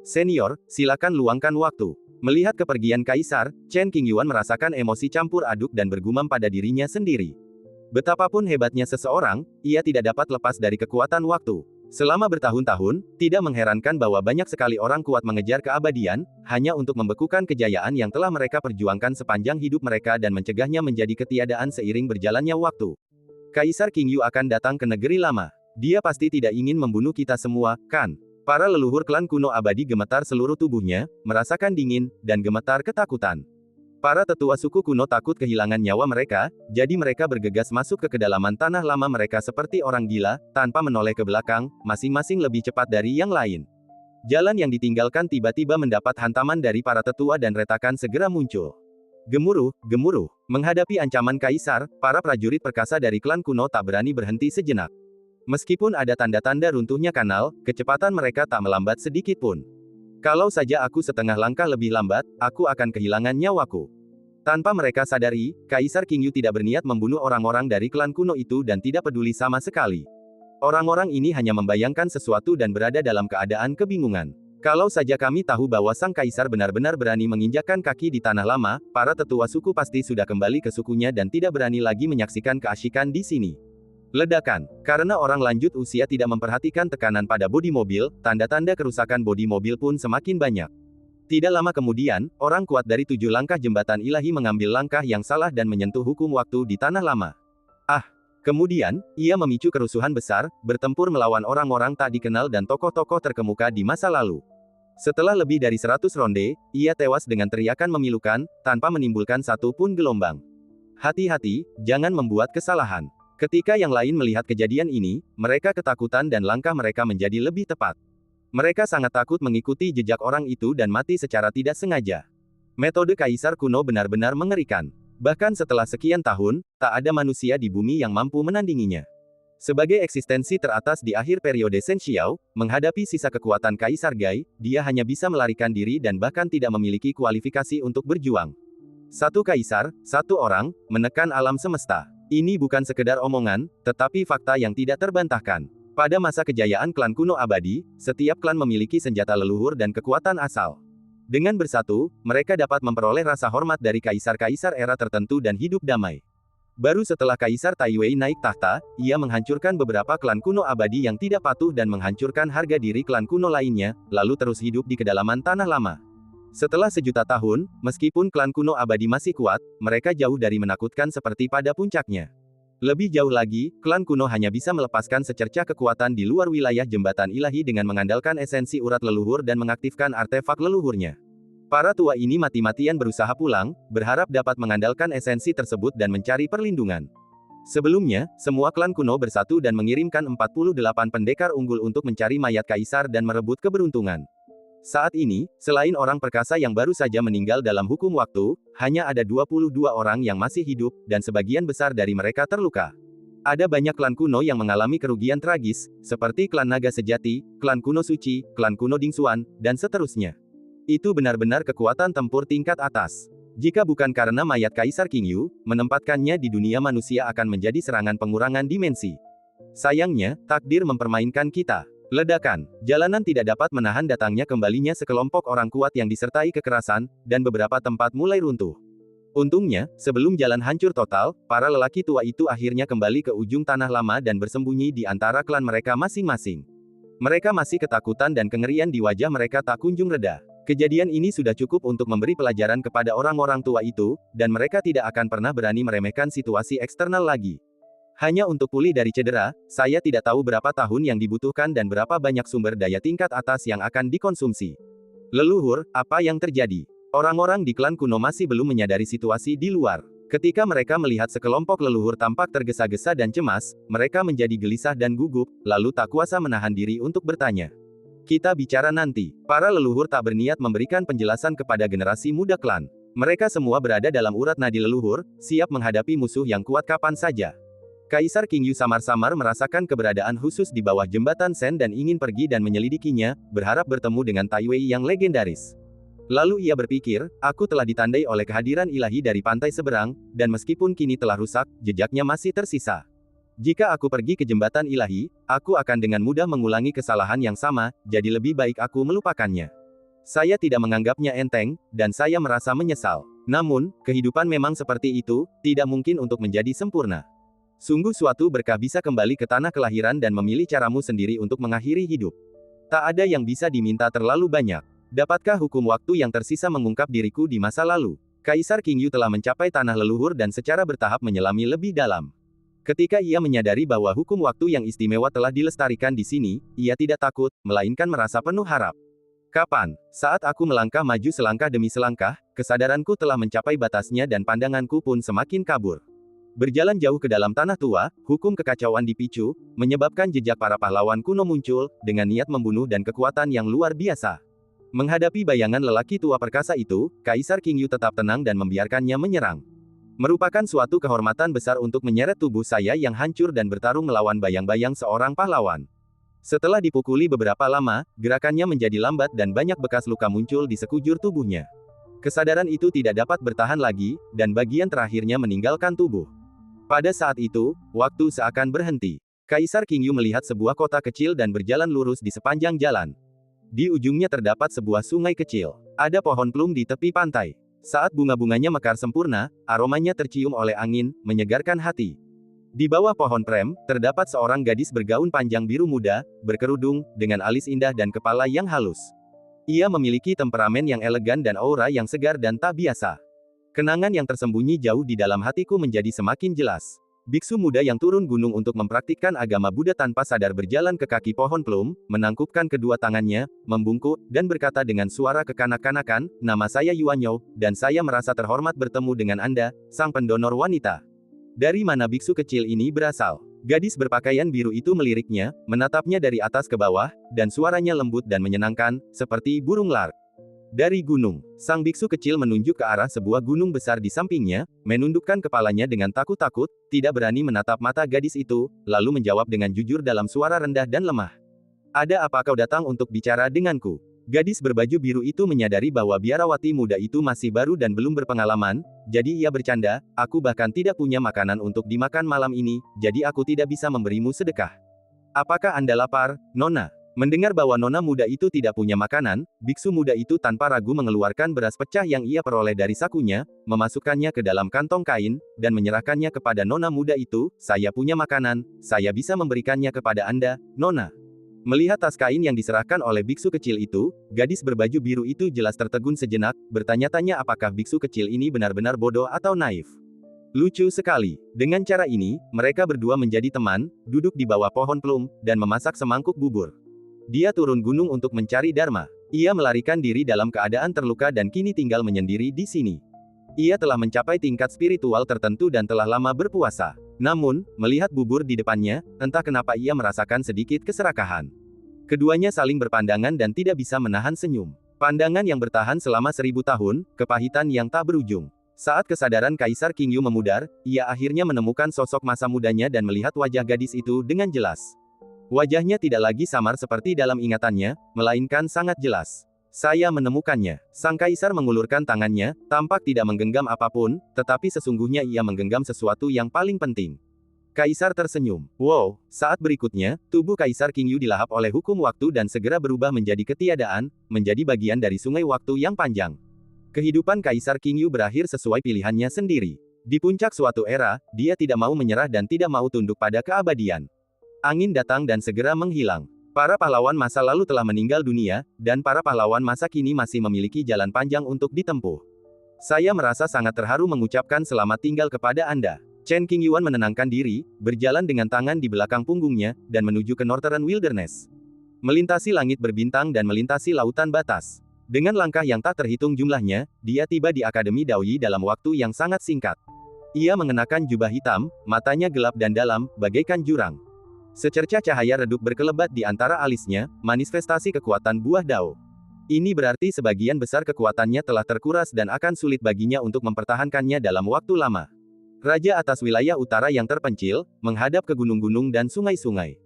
Speaker 1: Senior, silakan luangkan waktu. Melihat kepergian Kaisar, Chen Qingyuan merasakan emosi campur aduk dan bergumam pada dirinya sendiri. Betapapun hebatnya seseorang, ia tidak dapat lepas dari kekuatan waktu. Selama bertahun-tahun, tidak mengherankan bahwa banyak sekali orang kuat mengejar keabadian, hanya untuk membekukan kejayaan yang telah mereka perjuangkan sepanjang hidup mereka dan mencegahnya menjadi ketiadaan seiring berjalannya waktu. Kaisar Qingyu akan datang ke negeri lama. Dia pasti tidak ingin membunuh kita semua, kan? Para leluhur klan kuno abadi gemetar seluruh tubuhnya, merasakan dingin, dan gemetar ketakutan. Para tetua suku kuno takut kehilangan nyawa mereka, jadi mereka bergegas masuk ke kedalaman tanah lama mereka seperti orang gila, tanpa menoleh ke belakang, masing-masing lebih cepat dari yang lain. Jalan yang ditinggalkan tiba-tiba mendapat hantaman dari para tetua dan retakan segera muncul. Gemuruh, gemuruh. Menghadapi ancaman Kaisar, para prajurit perkasa dari klan kuno tak berani berhenti sejenak. Meskipun ada tanda-tanda runtuhnya kanal, kecepatan mereka tak melambat sedikit pun. Kalau saja aku setengah langkah lebih lambat, aku akan kehilangan nyawaku. Tanpa mereka sadari, Kaisar Qingyu tidak berniat membunuh orang-orang dari klan kuno itu dan tidak peduli sama sekali. Orang-orang ini hanya membayangkan sesuatu dan berada dalam keadaan kebingungan. Kalau saja kami tahu bahwa sang kaisar benar-benar berani menginjakkan kaki di tanah lama, para tetua suku pasti sudah kembali ke sukunya dan tidak berani lagi menyaksikan keasyikan di sini. Ledakan. Karena orang lanjut usia tidak memperhatikan tekanan pada bodi mobil, tanda-tanda kerusakan bodi mobil pun semakin banyak. Tidak lama kemudian, orang kuat dari 7 langkah jembatan ilahi mengambil langkah yang salah dan menyentuh hukum waktu di tanah lama. Kemudian, ia memicu kerusuhan besar, bertempur melawan orang-orang tak dikenal dan tokoh-tokoh terkemuka di masa lalu. Setelah lebih dari 100 ronde, ia tewas dengan teriakan memilukan, tanpa menimbulkan satu pun gelombang. Hati-hati, jangan membuat kesalahan. Ketika yang lain melihat kejadian ini, mereka ketakutan dan langkah mereka menjadi lebih tepat. Mereka sangat takut mengikuti jejak orang itu dan mati secara tidak sengaja. Metode kaisar kuno benar-benar mengerikan. Bahkan setelah sekian tahun, tak ada manusia di bumi yang mampu menandinginya. Sebagai eksistensi teratas di akhir periode Shen Xiao, menghadapi sisa kekuatan Kaisar Gai, dia hanya bisa melarikan diri dan bahkan tidak memiliki kualifikasi untuk berjuang. Satu kaisar, satu orang, menekan alam semesta. Ini bukan sekedar omongan, tetapi fakta yang tidak terbantahkan. Pada masa kejayaan klan kuno abadi, setiap klan memiliki senjata leluhur dan kekuatan asal. Dengan bersatu, mereka dapat memperoleh rasa hormat dari kaisar-kaisar era tertentu dan hidup damai. Baru setelah Kaisar Taiwei naik tahta, ia menghancurkan beberapa klan kuno abadi yang tidak patuh dan menghancurkan harga diri klan kuno lainnya, lalu terus hidup di kedalaman tanah lama. Setelah sejuta tahun, meskipun klan kuno abadi masih kuat, mereka jauh dari menakutkan seperti pada puncaknya. Lebih jauh lagi, klan kuno hanya bisa melepaskan secercah kekuatan di luar wilayah jembatan ilahi dengan mengandalkan esensi urat leluhur dan mengaktifkan artefak leluhurnya. Para tua ini mati-matian berusaha pulang, berharap dapat mengandalkan esensi tersebut dan mencari perlindungan. Sebelumnya, semua klan kuno bersatu dan mengirimkan 48 pendekar unggul untuk mencari mayat kaisar dan merebut keberuntungan. Saat ini, selain orang perkasa yang baru saja meninggal dalam hukum waktu, hanya ada 22 orang yang masih hidup, dan sebagian besar dari mereka terluka. Ada banyak klan kuno yang mengalami kerugian tragis, seperti klan naga sejati, klan kuno suci, klan kuno Dingxuan, dan seterusnya. Itu benar-benar kekuatan tempur tingkat atas. Jika bukan karena mayat Kaisar Qingyu, menempatkannya di dunia manusia akan menjadi serangan pengurangan dimensi. Sayangnya, takdir mempermainkan kita. Ledakan. Jalanan tidak dapat menahan datangnya kembalinya sekelompok orang kuat yang disertai kekerasan, dan beberapa tempat mulai runtuh. Untungnya, sebelum jalan hancur total, para lelaki tua itu akhirnya kembali ke ujung tanah lama dan bersembunyi di antara klan mereka masing-masing. Mereka masih ketakutan dan kengerian di wajah mereka tak kunjung reda. Kejadian ini sudah cukup untuk memberi pelajaran kepada orang-orang tua itu, dan mereka tidak akan pernah berani meremehkan situasi eksternal lagi. Hanya untuk pulih dari cedera, saya tidak tahu berapa tahun yang dibutuhkan dan berapa banyak sumber daya tingkat atas yang akan dikonsumsi. Leluhur, apa yang terjadi? Orang-orang di klan kuno masih belum menyadari situasi di luar. Ketika mereka melihat sekelompok leluhur tampak tergesa-gesa dan cemas, mereka menjadi gelisah dan gugup, lalu tak kuasa menahan diri untuk bertanya. Kita bicara nanti. Para leluhur tak berniat memberikan penjelasan kepada generasi muda klan. Mereka semua berada dalam urat nadi leluhur, siap menghadapi musuh yang kuat kapan saja. Kaisar Qingyu samar-samar merasakan keberadaan khusus di bawah jembatan Shen dan ingin pergi dan menyelidikinya, berharap bertemu dengan Taiwei yang legendaris. Lalu ia berpikir, aku telah ditandai oleh kehadiran ilahi dari pantai seberang, dan meskipun kini telah rusak, jejaknya masih tersisa. Jika aku pergi ke jembatan ilahi, aku akan dengan mudah mengulangi kesalahan yang sama, jadi lebih baik aku melupakannya. Saya tidak menganggapnya enteng, dan saya merasa menyesal. Namun, kehidupan memang seperti itu, tidak mungkin untuk menjadi sempurna. Sungguh suatu berkah bisa kembali ke tanah kelahiran dan memilih caramu sendiri untuk mengakhiri hidup. Tak ada yang bisa diminta terlalu banyak. Dapatkah hukum waktu yang tersisa mengungkap diriku di masa lalu? Kaisar Qingyu telah mencapai tanah leluhur dan secara bertahap menyelami lebih dalam. Ketika ia menyadari bahwa hukum waktu yang istimewa telah dilestarikan di sini, ia tidak takut, melainkan merasa penuh harap. Kapan? Saat aku melangkah maju selangkah demi selangkah, kesadaranku telah mencapai batasnya dan pandanganku pun semakin kabur. Berjalan jauh ke dalam tanah tua, hukum kekacauan dipicu, menyebabkan jejak para pahlawan kuno muncul, dengan niat membunuh dan kekuatan yang luar biasa. Menghadapi bayangan lelaki tua perkasa itu, Kaisar Qingyu tetap tenang dan membiarkannya menyerang. Merupakan suatu kehormatan besar untuk menyeret tubuh saya yang hancur dan bertarung melawan bayang-bayang seorang pahlawan. Setelah dipukuli beberapa lama, gerakannya menjadi lambat dan banyak bekas luka muncul di sekujur tubuhnya. Kesadaran itu tidak dapat bertahan lagi, dan bagian terakhirnya meninggalkan tubuh. Pada saat itu, waktu seakan berhenti. Kaisar Qingyu melihat sebuah kota kecil dan berjalan lurus di sepanjang jalan. Di ujungnya terdapat sebuah sungai kecil. Ada pohon plum di tepi pantai. Saat bunga-bunganya mekar sempurna, aromanya tercium oleh angin, menyegarkan hati. Di bawah pohon prem, terdapat seorang gadis bergaun panjang biru muda, berkerudung, dengan alis indah dan kepala yang halus. Ia memiliki temperamen yang elegan dan aura yang segar dan tak biasa. Kenangan yang tersembunyi jauh di dalam hatiku menjadi semakin jelas. Biksu muda yang turun gunung untuk mempraktikkan agama Buddha tanpa sadar berjalan ke kaki pohon plum, menangkupkan kedua tangannya, membungkuk, dan berkata dengan suara kekanak-kanakan, "Nama saya Yuan Yao, dan saya merasa terhormat bertemu dengan Anda, sang pendonor wanita." Dari mana biksu kecil ini berasal? Gadis berpakaian biru itu meliriknya, menatapnya dari atas ke bawah, dan suaranya lembut dan menyenangkan, seperti burung lark. Dari gunung, sang biksu kecil menunjuk ke arah sebuah gunung besar di sampingnya, menundukkan kepalanya dengan takut-takut, tidak berani menatap mata gadis itu, lalu menjawab dengan jujur dalam suara rendah dan lemah. "Ada apa kau datang untuk bicara denganku?" Gadis berbaju biru itu menyadari bahwa biarawati muda itu masih baru dan belum berpengalaman, jadi ia bercanda, "Aku bahkan tidak punya makanan untuk dimakan malam ini, jadi aku tidak bisa memberimu sedekah. Apakah Anda lapar, Nona?" Mendengar bahwa nona muda itu tidak punya makanan, biksu muda itu tanpa ragu mengeluarkan beras pecah yang ia peroleh dari sakunya, memasukkannya ke dalam kantong kain, dan menyerahkannya kepada nona muda itu. "Saya punya makanan, saya bisa memberikannya kepada Anda, Nona." Melihat tas kain yang diserahkan oleh biksu kecil itu, gadis berbaju biru itu jelas tertegun sejenak, bertanya-tanya apakah biksu kecil ini benar-benar bodoh atau naif. Lucu sekali. Dengan cara ini, mereka berdua menjadi teman, duduk di bawah pohon plum, dan memasak semangkuk bubur. Dia turun gunung untuk mencari Dharma. Ia melarikan diri dalam keadaan terluka dan kini tinggal menyendiri di sini. Ia telah mencapai tingkat spiritual tertentu dan telah lama berpuasa. Namun, melihat bubur di depannya, entah kenapa ia merasakan sedikit keserakahan. Keduanya saling berpandangan dan tidak bisa menahan senyum. Pandangan yang bertahan selama 1000 tahun, kepahitan yang tak berujung. Saat kesadaran Kaisar Qingyu memudar, ia akhirnya menemukan sosok masa mudanya dan melihat wajah gadis itu dengan jelas. Wajahnya tidak lagi samar seperti dalam ingatannya, melainkan sangat jelas. "Saya menemukannya." Sang kaisar mengulurkan tangannya, tampak tidak menggenggam apapun, tetapi sesungguhnya ia menggenggam sesuatu yang paling penting. Kaisar tersenyum. Wow, saat berikutnya, tubuh Kaisar Qingyu dilahap oleh hukum waktu dan segera berubah menjadi ketiadaan, menjadi bagian dari sungai waktu yang panjang. Kehidupan Kaisar Qingyu berakhir sesuai pilihannya sendiri. Di puncak suatu era, dia tidak mau menyerah dan tidak mau tunduk pada keabadian. Angin datang dan segera menghilang. Para pahlawan masa lalu telah meninggal dunia, dan para pahlawan masa kini masih memiliki jalan panjang untuk ditempuh. Saya merasa sangat terharu mengucapkan selamat tinggal kepada Anda. Chen Qingyuan menenangkan diri, berjalan dengan tangan di belakang punggungnya, dan menuju ke Northern Wilderness. Melintasi langit berbintang dan melintasi lautan batas. Dengan langkah yang tak terhitung jumlahnya, dia tiba di Akademi Daoyi dalam waktu yang sangat singkat. Ia mengenakan jubah hitam, matanya gelap dan dalam, bagaikan jurang. Secercah cahaya redup berkelebat di antara alisnya, manifestasi kekuatan buah Dao. Ini berarti sebagian besar kekuatannya telah terkuras dan akan sulit baginya untuk mempertahankannya dalam waktu lama. Raja atas wilayah utara yang terpencil, menghadap ke gunung-gunung dan sungai-sungai.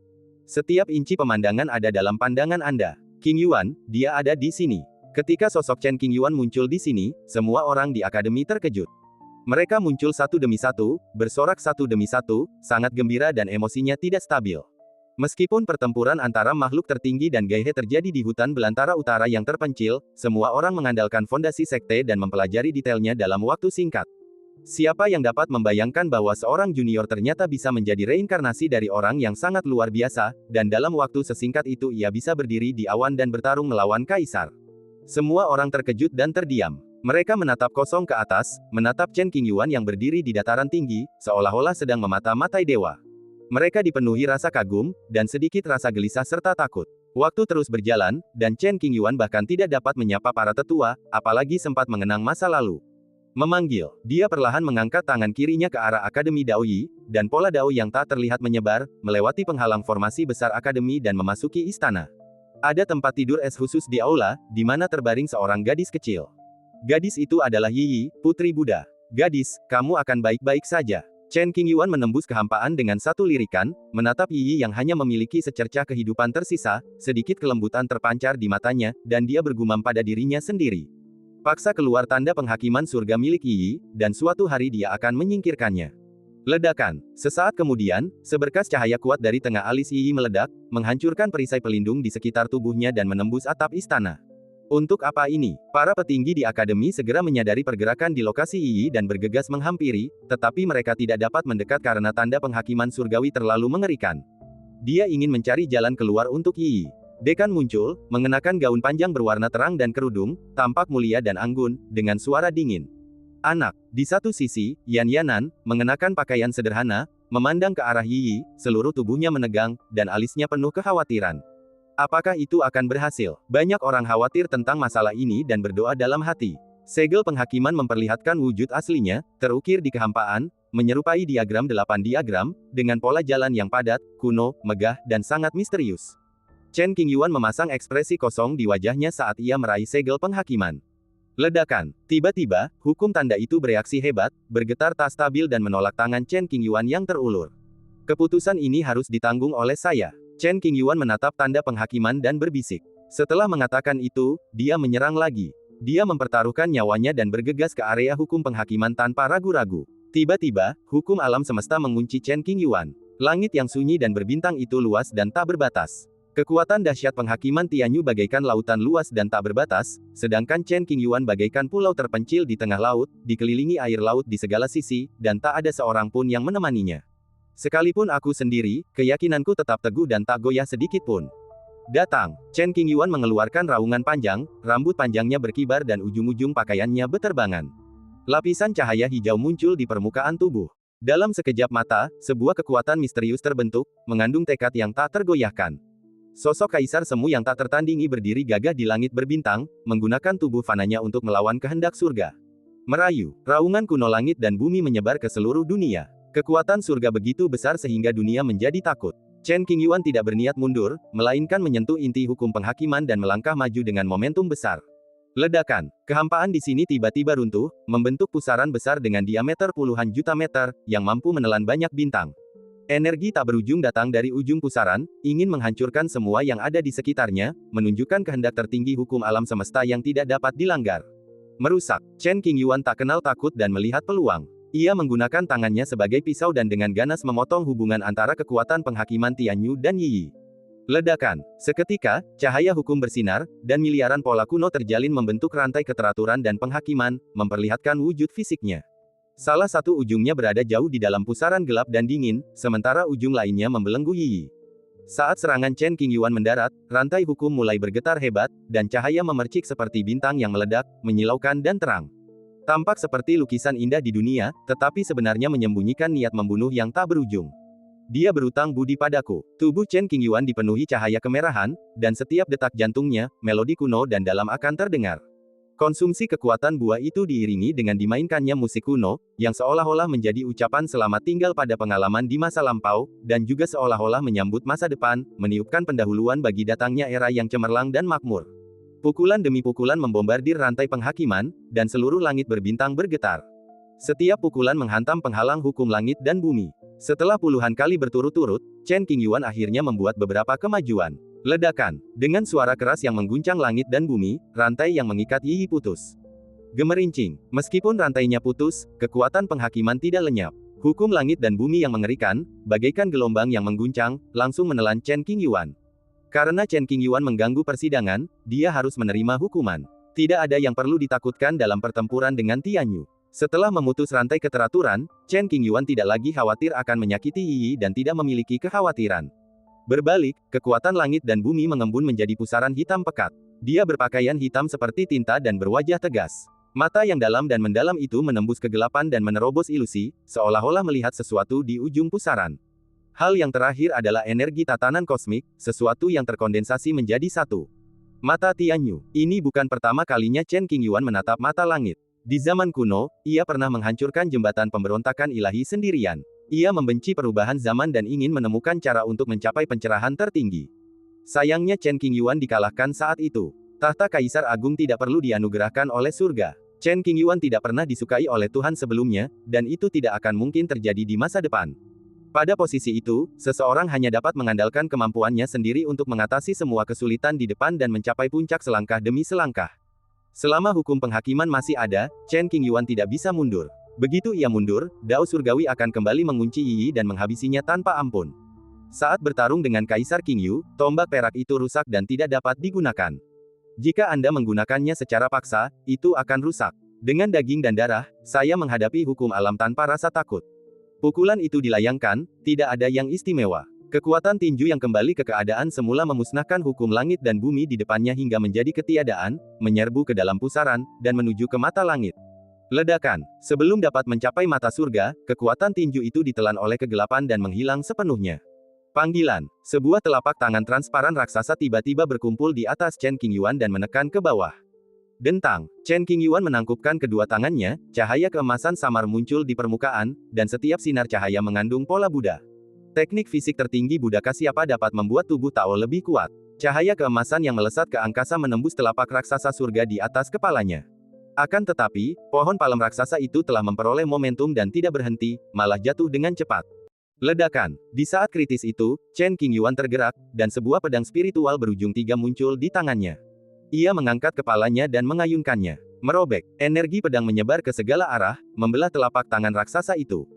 Speaker 1: Setiap inci pemandangan ada dalam pandangan Anda. Qingyuan, dia ada di sini. Ketika sosok Chen Qingyuan muncul di sini, semua orang di akademi terkejut. Mereka muncul satu demi satu, bersorak satu demi satu, sangat gembira dan emosinya tidak stabil. Meskipun pertempuran antara makhluk tertinggi dan Gaihe terjadi di hutan belantara utara yang terpencil, semua orang mengandalkan fondasi sekte dan mempelajari detailnya dalam waktu singkat. Siapa yang dapat membayangkan bahwa seorang junior ternyata bisa menjadi reinkarnasi dari orang yang sangat luar biasa, dan dalam waktu sesingkat itu ia bisa berdiri di awan dan bertarung melawan kaisar. Semua orang terkejut dan terdiam. Mereka menatap kosong ke atas, menatap Chen Qingyuan yang berdiri di dataran tinggi, seolah-olah sedang memata-matai dewa. Mereka dipenuhi rasa kagum, dan sedikit rasa gelisah serta takut. Waktu terus berjalan, dan Chen Qingyuan bahkan tidak dapat menyapa para tetua, apalagi sempat mengenang masa lalu. Memanggil, dia perlahan mengangkat tangan kirinya ke arah Akademi Daoyi, dan pola Dao yang tak terlihat menyebar, melewati penghalang formasi besar Akademi dan memasuki istana. Ada tempat tidur es khusus di aula, di mana terbaring seorang gadis kecil. Gadis itu adalah Yi, putri Buddha. "Gadis, kamu akan baik-baik saja." Chen Qingyuan menembus kehampaan dengan satu lirikan, menatap Yi yang hanya memiliki secercah kehidupan tersisa, sedikit kelembutan terpancar di matanya, dan dia bergumam pada dirinya sendiri. Paksa keluar tanda penghakiman surga milik Yi, dan suatu hari dia akan menyingkirkannya. Ledakan. Sesaat kemudian, seberkas cahaya kuat dari tengah alis Yi meledak, menghancurkan perisai pelindung di sekitar tubuhnya dan menembus atap istana. Untuk apa ini? Para petinggi di akademi segera menyadari pergerakan di lokasi Yi dan bergegas menghampiri, tetapi mereka tidak dapat mendekat karena tanda penghakiman surgawi terlalu mengerikan. Dia ingin mencari jalan keluar untuk Yi. Dekan muncul, mengenakan gaun panjang berwarna terang dan kerudung, tampak mulia dan anggun, dengan suara dingin. "Anak." Di satu sisi, Yan Yanan, mengenakan pakaian sederhana, Memandang ke arah Yi, seluruh tubuhnya menegang, dan alisnya penuh kekhawatiran. Apakah itu akan berhasil? Banyak orang khawatir tentang masalah ini dan berdoa dalam hati. Segel penghakiman memperlihatkan wujud aslinya, terukir di kehampaan, menyerupai diagram 8 diagram, dengan pola jalan yang padat, kuno, megah, dan sangat misterius. Chen Qingyuan memasang ekspresi kosong di wajahnya saat ia meraih segel penghakiman. Ledakan. Tiba-tiba, hukum tanda itu bereaksi hebat, bergetar tak stabil dan menolak tangan Chen Qingyuan yang terulur. Keputusan ini harus ditanggung oleh saya. Chen Qingyuan menatap tanda penghakiman dan berbisik. Setelah mengatakan itu, dia menyerang lagi. Dia mempertaruhkan nyawanya dan bergegas ke area hukum penghakiman tanpa ragu-ragu. Tiba-tiba, hukum alam semesta mengunci Chen Qingyuan. Langit yang sunyi dan berbintang itu luas dan tak berbatas. Kekuatan dahsyat penghakiman Tianyu bagaikan lautan luas dan tak berbatas, sedangkan Chen Qingyuan bagaikan pulau terpencil di tengah laut, dikelilingi air laut di segala sisi, dan tak ada seorang pun yang menemaninya. Sekalipun aku sendiri, keyakinanku tetap teguh dan tak goyah sedikit pun. Datang. Chen Qingyuan mengeluarkan raungan panjang, rambut panjangnya berkibar dan ujung-ujung pakaiannya beterbangan. Lapisan cahaya hijau muncul di permukaan tubuh. Dalam sekejap mata, sebuah kekuatan misterius terbentuk, mengandung tekad yang tak tergoyahkan. Sosok kaisar semu yang tak tertandingi berdiri gagah di langit berbintang, menggunakan tubuh fananya untuk melawan kehendak surga. Merayu, raungan kuno langit dan bumi menyebar ke seluruh dunia. Kekuatan surga begitu besar sehingga dunia menjadi takut. Chen Qingyuan tidak berniat mundur, melainkan menyentuh inti hukum penghakiman dan melangkah maju dengan momentum besar. Ledakan. Kehampaan di sini tiba-tiba runtuh, membentuk pusaran besar dengan diameter puluhan juta meter, yang mampu menelan banyak bintang. Energi tak berujung datang dari ujung pusaran, ingin menghancurkan semua yang ada di sekitarnya, menunjukkan kehendak tertinggi hukum alam semesta yang tidak dapat dilanggar. Merusak. Chen Qingyuan tak kenal takut dan melihat peluang. Ia menggunakan tangannya sebagai pisau dan dengan ganas memotong hubungan antara kekuatan penghakiman Tianyu dan Yi. Ledakan. Seketika, cahaya hukum bersinar, dan miliaran pola kuno terjalin membentuk rantai keteraturan dan penghakiman, memperlihatkan wujud fisiknya. Salah satu ujungnya berada jauh di dalam pusaran gelap dan dingin, sementara ujung lainnya membelenggu Yi. Saat serangan Chen Qingyuan mendarat, rantai hukum mulai bergetar hebat, dan cahaya memercik seperti bintang yang meledak, menyilaukan dan terang. Tampak seperti lukisan indah di dunia, tetapi sebenarnya menyembunyikan niat membunuh yang tak berujung. Dia berutang budi padaku. Tubuh Chen Qingyuan dipenuhi cahaya kemerahan, dan setiap detak jantungnya, melodi kuno dan dalam akan terdengar. Konsumsi kekuatan buah itu diiringi dengan dimainkannya musik kuno, yang seolah-olah menjadi ucapan selamat tinggal pada pengalaman di masa lampau, dan juga seolah-olah menyambut masa depan, meniupkan pendahuluan bagi datangnya era yang cemerlang dan makmur. Pukulan demi pukulan membombardir rantai penghakiman, dan seluruh langit berbintang bergetar. Setiap pukulan menghantam penghalang hukum langit dan bumi. Setelah puluhan kali berturut-turut, Chen Qingyuan akhirnya membuat beberapa kemajuan. Ledakan. Dengan suara keras yang mengguncang langit dan bumi, rantai yang mengikat Yi putus. Gemerincing. Meskipun rantainya putus, kekuatan penghakiman tidak lenyap. Hukum langit dan bumi yang mengerikan, bagaikan gelombang yang mengguncang, langsung menelan Chen Qingyuan. Karena Chen Qingyuan mengganggu persidangan, dia harus menerima hukuman. Tidak ada yang perlu ditakutkan dalam pertempuran dengan Tianyu. Setelah memutus rantai keteraturan, Chen Qingyuan tidak lagi khawatir akan menyakiti Yi dan tidak memiliki kekhawatiran. Berbalik, kekuatan langit dan bumi mengembun menjadi pusaran hitam pekat. Dia berpakaian hitam seperti tinta dan berwajah tegas. Mata yang dalam dan mendalam itu menembus kegelapan dan menerobos ilusi, seolah-olah melihat sesuatu di ujung pusaran. Hal yang terakhir adalah energi tatanan kosmik, sesuatu yang terkondensasi menjadi satu. Mata Tianyu. Ini bukan pertama kalinya Chen Qingyuan menatap mata langit. Di zaman kuno, ia pernah menghancurkan jembatan pemberontakan ilahi sendirian. Ia membenci perubahan zaman dan ingin menemukan cara untuk mencapai pencerahan tertinggi. Sayangnya Chen Qingyuan dikalahkan saat itu. Tahta Kaisar Agung tidak perlu dianugerahkan oleh surga. Chen Qingyuan tidak pernah disukai oleh Tuhan sebelumnya, dan itu tidak akan mungkin terjadi di masa depan. Pada posisi itu, seseorang hanya dapat mengandalkan kemampuannya sendiri untuk mengatasi semua kesulitan di depan dan mencapai puncak selangkah demi selangkah. Selama hukum penghakiman masih ada, Chen Qingyuan tidak bisa mundur. Begitu ia mundur, Dao Surgawi akan kembali mengunci Yi dan menghabisinya tanpa ampun. Saat bertarung dengan Kaisar Qingyu, tombak perak itu rusak dan tidak dapat digunakan. Jika Anda menggunakannya secara paksa, itu akan rusak. Dengan daging dan darah, saya menghadapi hukum alam tanpa rasa takut. Pukulan itu dilayangkan, tidak ada yang istimewa. Kekuatan tinju yang kembali ke keadaan semula memusnahkan hukum langit dan bumi di depannya hingga menjadi ketiadaan, menyerbu ke dalam pusaran, dan menuju ke mata langit. Ledakan. Sebelum dapat mencapai mata surga, kekuatan tinju itu ditelan oleh kegelapan dan menghilang sepenuhnya. Panggilan. Sebuah telapak tangan transparan raksasa tiba-tiba berkumpul di atas Chen Qingyuan dan menekan ke bawah. Dentang. Chen Qingyuan menangkupkan kedua tangannya, cahaya keemasan samar muncul di permukaan, dan setiap sinar cahaya mengandung pola Buddha. Teknik fisik tertinggi Buddha Kasyapa dapat membuat tubuh Tao lebih kuat. Cahaya keemasan yang melesat ke angkasa menembus telapak raksasa surga di atas kepalanya. Akan tetapi, pohon palem raksasa itu telah memperoleh momentum dan tidak berhenti, malah jatuh dengan cepat. Ledakan. Di saat kritis itu, Chen Qingyuan tergerak, dan sebuah pedang spiritual berujung 3 muncul di tangannya. Ia mengangkat kepalanya dan mengayunkannya. Merobek. Energi pedang menyebar ke segala arah, membelah telapak tangan raksasa itu.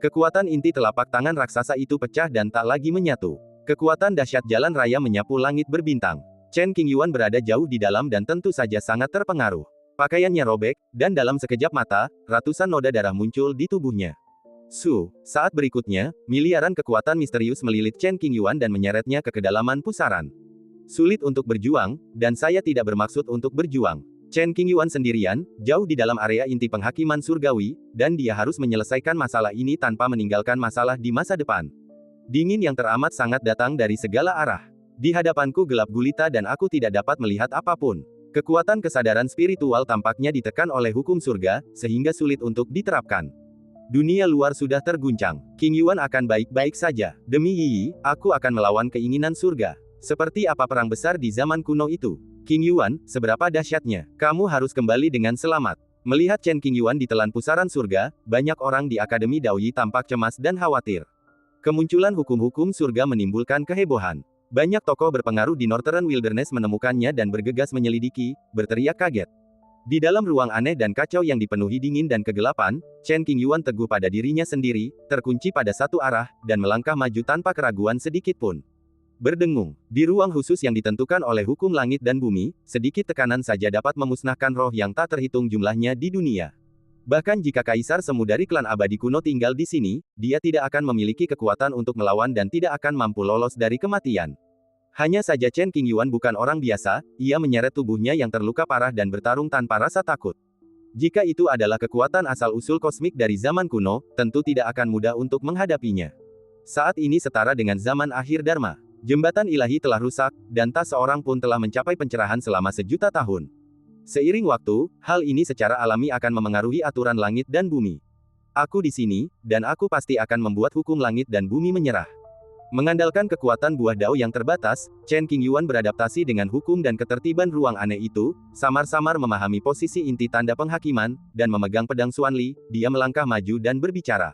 Speaker 1: Kekuatan inti telapak tangan raksasa itu pecah dan tak lagi menyatu. Kekuatan dahsyat jalan raya menyapu langit berbintang. Chen Qingyuan berada jauh di dalam dan tentu saja sangat terpengaruh. Pakaiannya robek, dan dalam sekejap mata, ratusan noda darah muncul di tubuhnya. Saat berikutnya, miliaran kekuatan misterius melilit Chen Qingyuan dan menyeretnya ke kedalaman pusaran. Sulit untuk berjuang, dan saya tidak bermaksud untuk berjuang. Chen Qingyuan sendirian, jauh di dalam area inti penghakiman surgawi, dan dia harus menyelesaikan masalah ini tanpa meninggalkan masalah di masa depan. Dingin yang teramat sangat datang dari segala arah. Di hadapanku gelap gulita dan aku tidak dapat melihat apapun. Kekuatan kesadaran spiritual tampaknya ditekan oleh hukum surga, sehingga sulit untuk diterapkan. Dunia luar sudah terguncang. Qingyuan akan baik-baik saja. Demi Yi, aku akan melawan keinginan surga. Seperti apa perang besar di zaman kuno itu? Qingyuan, seberapa dahsyatnya? Kamu harus kembali dengan selamat. Melihat Chen Qingyuan ditelan pusaran surga, banyak orang di Akademi Daoyi tampak cemas dan khawatir. Kemunculan hukum-hukum surga menimbulkan kehebohan. Banyak tokoh berpengaruh di Northern Wilderness menemukannya dan bergegas menyelidiki, berteriak kaget. Di dalam ruang aneh dan kacau yang dipenuhi dingin dan kegelapan, Chen Qingyuan teguh pada dirinya sendiri, terkunci pada satu arah, dan melangkah maju tanpa keraguan sedikitpun. Berdengung. Di ruang khusus yang ditentukan oleh hukum langit dan bumi, sedikit tekanan saja dapat memusnahkan roh yang tak terhitung jumlahnya di dunia. Bahkan jika kaisar semu dari klan abadi kuno tinggal di sini, dia tidak akan memiliki kekuatan untuk melawan dan tidak akan mampu lolos dari kematian. Hanya saja Chen Qingyuan bukan orang biasa, ia menyeret tubuhnya yang terluka parah dan bertarung tanpa rasa takut. Jika itu adalah kekuatan asal-usul kosmik dari zaman kuno, tentu tidak akan mudah untuk menghadapinya. Saat ini setara dengan zaman akhir Dharma. Jembatan ilahi telah rusak, dan tak seorang pun telah mencapai pencerahan selama sejuta tahun. Seiring waktu, hal ini secara alami akan memengaruhi aturan langit dan bumi. Aku di sini, dan aku pasti akan membuat hukum langit dan bumi menyerah. Mengandalkan kekuatan buah dao yang terbatas, Chen Qingyuan beradaptasi dengan hukum dan ketertiban ruang aneh itu, samar-samar memahami posisi inti tanda penghakiman, dan memegang pedang Xuanli, dia melangkah maju dan berbicara.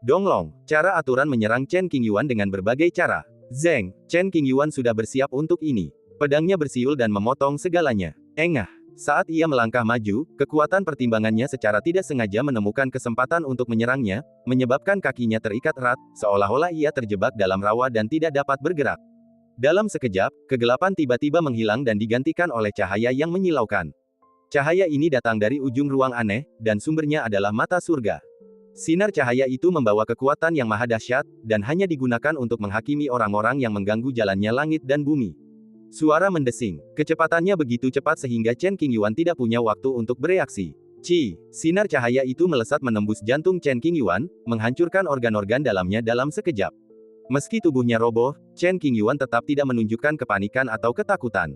Speaker 1: Donglong, cara aturan menyerang Chen Qingyuan dengan berbagai cara. Zeng, Chen Qingyuan sudah bersiap untuk ini. Pedangnya bersiul dan memotong segalanya. Engah. Saat ia melangkah maju, kekuatan pertimbangannya secara tidak sengaja menemukan kesempatan untuk menyerangnya, menyebabkan kakinya terikat erat, seolah-olah ia terjebak dalam rawa dan tidak dapat bergerak. Dalam sekejap, kegelapan tiba-tiba menghilang dan digantikan oleh cahaya yang menyilaukan. Cahaya ini datang dari ujung ruang aneh, dan sumbernya adalah mata surga. Sinar cahaya itu membawa kekuatan yang maha dahsyat, dan hanya digunakan untuk menghakimi orang-orang yang mengganggu jalannya langit dan bumi. Suara mendesing. Kecepatannya begitu cepat sehingga Chen Qingyuan tidak punya waktu untuk bereaksi. Sinar cahaya itu melesat menembus jantung Chen Qingyuan, menghancurkan organ-organ dalamnya dalam sekejap. Meski tubuhnya roboh, Chen Qingyuan tetap tidak menunjukkan kepanikan atau ketakutan.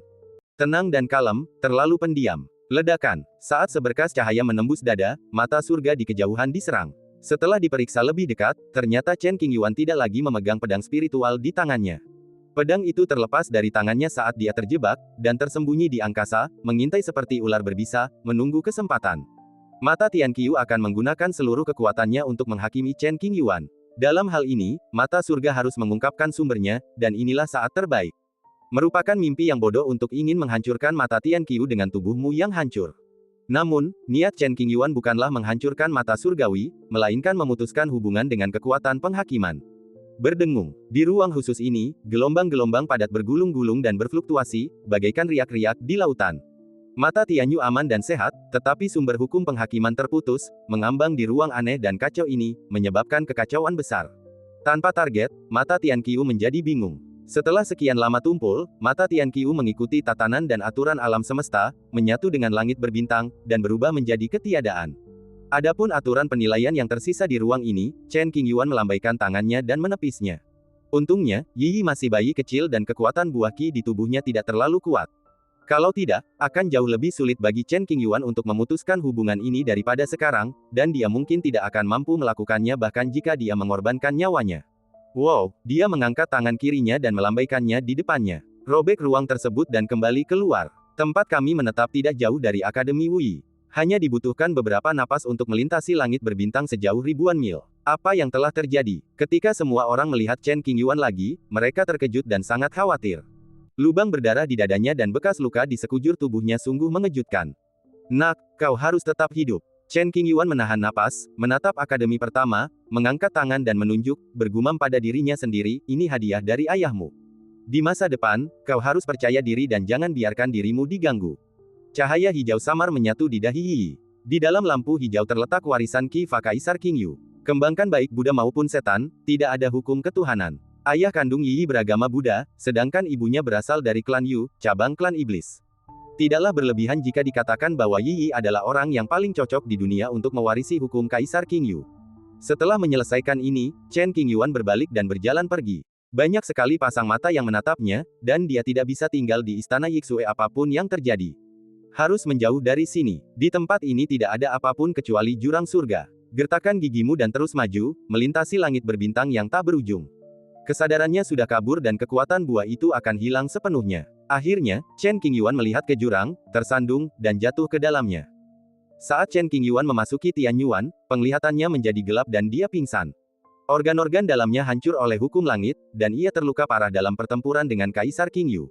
Speaker 1: Tenang dan kalem, terlalu pendiam. Ledakan. Saat seberkas cahaya menembus dada, mata surga di kejauhan diserang. Setelah diperiksa lebih dekat, ternyata Chen Qingyuan tidak lagi memegang pedang spiritual di tangannya. Pedang itu terlepas dari tangannya saat dia terjebak, dan tersembunyi di angkasa, mengintai seperti ular berbisa, menunggu kesempatan. Mata Tian Qiu akan menggunakan seluruh kekuatannya untuk menghakimi Chen Qingyuan. Dalam hal ini, mata surga harus mengungkapkan sumbernya, dan inilah saat terbaik. Merupakan mimpi yang bodoh untuk ingin menghancurkan mata Tian Qiu dengan tubuhmu yang hancur. Namun, niat Chen Qingyuan bukanlah menghancurkan mata surgawi, melainkan memutuskan hubungan dengan kekuatan penghakiman. Berdengung. Di ruang khusus ini, gelombang-gelombang padat bergulung-gulung dan berfluktuasi, bagaikan riak-riak di lautan. Mata Tianyu aman dan sehat, tetapi sumber hukum penghakiman terputus, mengambang di ruang aneh dan kacau ini, menyebabkan kekacauan besar. Tanpa target, mata Tian Qiu menjadi bingung. Setelah sekian lama tumpul, mata Tian Qiu mengikuti tatanan dan aturan alam semesta, menyatu dengan langit berbintang, dan berubah menjadi ketiadaan. Adapun aturan penilaian yang tersisa di ruang ini, Chen Qingyuan melambaikan tangannya dan menepisnya. Untungnya, Yi Yi masih bayi kecil dan kekuatan buah qi di tubuhnya tidak terlalu kuat. Kalau tidak, akan jauh lebih sulit bagi Chen Qingyuan untuk memutuskan hubungan ini daripada sekarang, dan dia mungkin tidak akan mampu melakukannya bahkan jika dia mengorbankan nyawanya. Wow, dia mengangkat tangan kirinya dan melambaikannya di depannya. Robek ruang tersebut dan kembali keluar. Tempat kami menetap tidak jauh dari Akademi Wuyi. Hanya dibutuhkan beberapa napas untuk melintasi langit berbintang sejauh ribuan mil. Apa yang telah terjadi? Ketika semua orang melihat Chen Qingyuan lagi, mereka terkejut dan sangat khawatir. Lubang berdarah di dadanya dan bekas luka di sekujur tubuhnya sungguh mengejutkan. Nak, kau harus tetap hidup. Chen Qingyuan menahan napas, menatap akademi pertama, mengangkat tangan dan menunjuk, bergumam pada dirinya sendiri, ini hadiah dari ayahmu. Di masa depan, kau harus percaya diri dan jangan biarkan dirimu diganggu. Cahaya hijau samar menyatu di dahi Yi Yi. Di dalam lampu hijau terletak warisan Qi Fa Kaisar Qingyu. Kembangkan baik Buddha maupun setan, tidak ada hukum ketuhanan. Ayah kandung Yi Yi beragama Buddha, sedangkan ibunya berasal dari klan Yu, cabang klan iblis. Tidaklah berlebihan jika dikatakan bahwa Yi Yi adalah orang yang paling cocok di dunia untuk mewarisi hukum Kaisar Qingyu. Setelah menyelesaikan ini, Chen Qingyuan berbalik dan berjalan pergi. Banyak sekali pasang mata yang menatapnya, dan dia tidak bisa tinggal di istana Yixue apapun yang terjadi. Harus menjauh dari sini. Di tempat ini tidak ada apapun kecuali jurang surga. Gertakkan gigimu dan terus maju, melintasi langit berbintang yang tak berujung. Kesadarannya sudah kabur dan kekuatan buah itu akan hilang sepenuhnya. Akhirnya, Chen Qingyuan melihat ke jurang, tersandung, dan jatuh ke dalamnya. Saat Chen Qingyuan memasuki Tianyuan, penglihatannya menjadi gelap dan dia pingsan. Organ-organ dalamnya hancur oleh hukum langit, dan ia terluka parah dalam pertempuran dengan Kaisar Qingyu.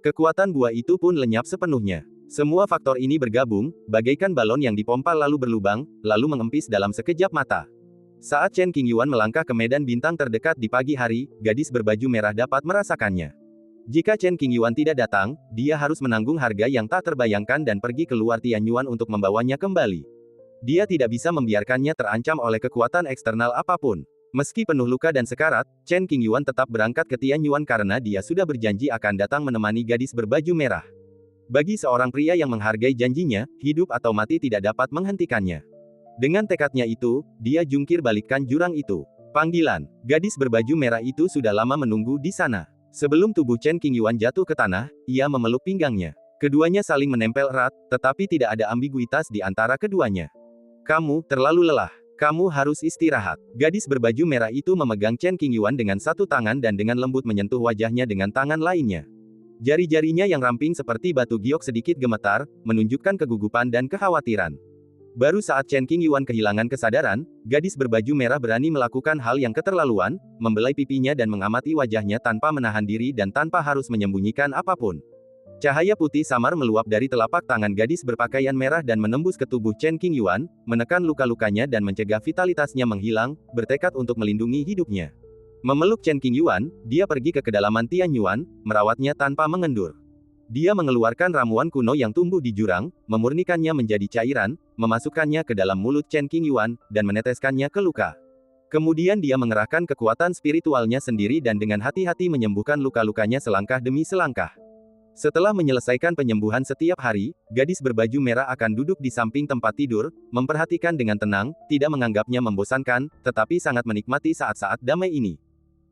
Speaker 1: Kekuatan buah itu pun lenyap sepenuhnya. Semua faktor ini bergabung, bagaikan balon yang dipompa lalu berlubang, lalu mengempis dalam sekejap mata. Saat Chen Qingyuan melangkah ke medan bintang terdekat di pagi hari, gadis berbaju merah dapat merasakannya. Jika Chen Qingyuan tidak datang, dia harus menanggung harga yang tak terbayangkan dan pergi keluar Tianyuan untuk membawanya kembali. Dia tidak bisa membiarkannya terancam oleh kekuatan eksternal apapun. Meski penuh luka dan sekarat, Chen Qingyuan tetap berangkat ke Tianyuan karena dia sudah berjanji akan datang menemani gadis berbaju merah. Bagi seorang pria yang menghargai janjinya, hidup atau mati tidak dapat menghentikannya. Dengan tekadnya itu, dia jungkir balikkan jurang itu. Panggilan. Gadis berbaju merah itu sudah lama menunggu di sana. Sebelum tubuh Chen Qingyuan jatuh ke tanah, ia memeluk pinggangnya. Keduanya saling menempel erat, tetapi tidak ada ambiguitas di antara keduanya. Kamu terlalu lelah. Kamu harus istirahat. Gadis berbaju merah itu memegang Chen Qingyuan dengan satu tangan dan dengan lembut menyentuh wajahnya dengan tangan lainnya. Jari-jarinya yang ramping seperti batu giok sedikit gemetar, menunjukkan kegugupan dan kekhawatiran. Baru saat Chen Qingyuan kehilangan kesadaran, gadis berbaju merah berani melakukan hal yang keterlaluan, membelai pipinya dan mengamati wajahnya tanpa menahan diri dan tanpa harus menyembunyikan apapun. Cahaya putih samar meluap dari telapak tangan gadis berpakaian merah dan menembus ke tubuh Chen Qingyuan, menekan luka-lukanya dan mencegah vitalitasnya menghilang, bertekad untuk melindungi hidupnya. Memeluk Chen Qingyuan, dia pergi ke kedalaman Tianyuan, merawatnya tanpa mengendur. Dia mengeluarkan ramuan kuno yang tumbuh di jurang, memurnikannya menjadi cairan, memasukkannya ke dalam mulut Chen Qingyuan, dan meneteskannya ke luka. Kemudian dia mengerahkan kekuatan spiritualnya sendiri dan dengan hati-hati menyembuhkan luka-lukanya selangkah demi selangkah. Setelah menyelesaikan penyembuhan setiap hari, gadis berbaju merah akan duduk di samping tempat tidur, memperhatikan dengan tenang, tidak menganggapnya membosankan, tetapi sangat menikmati saat-saat damai ini.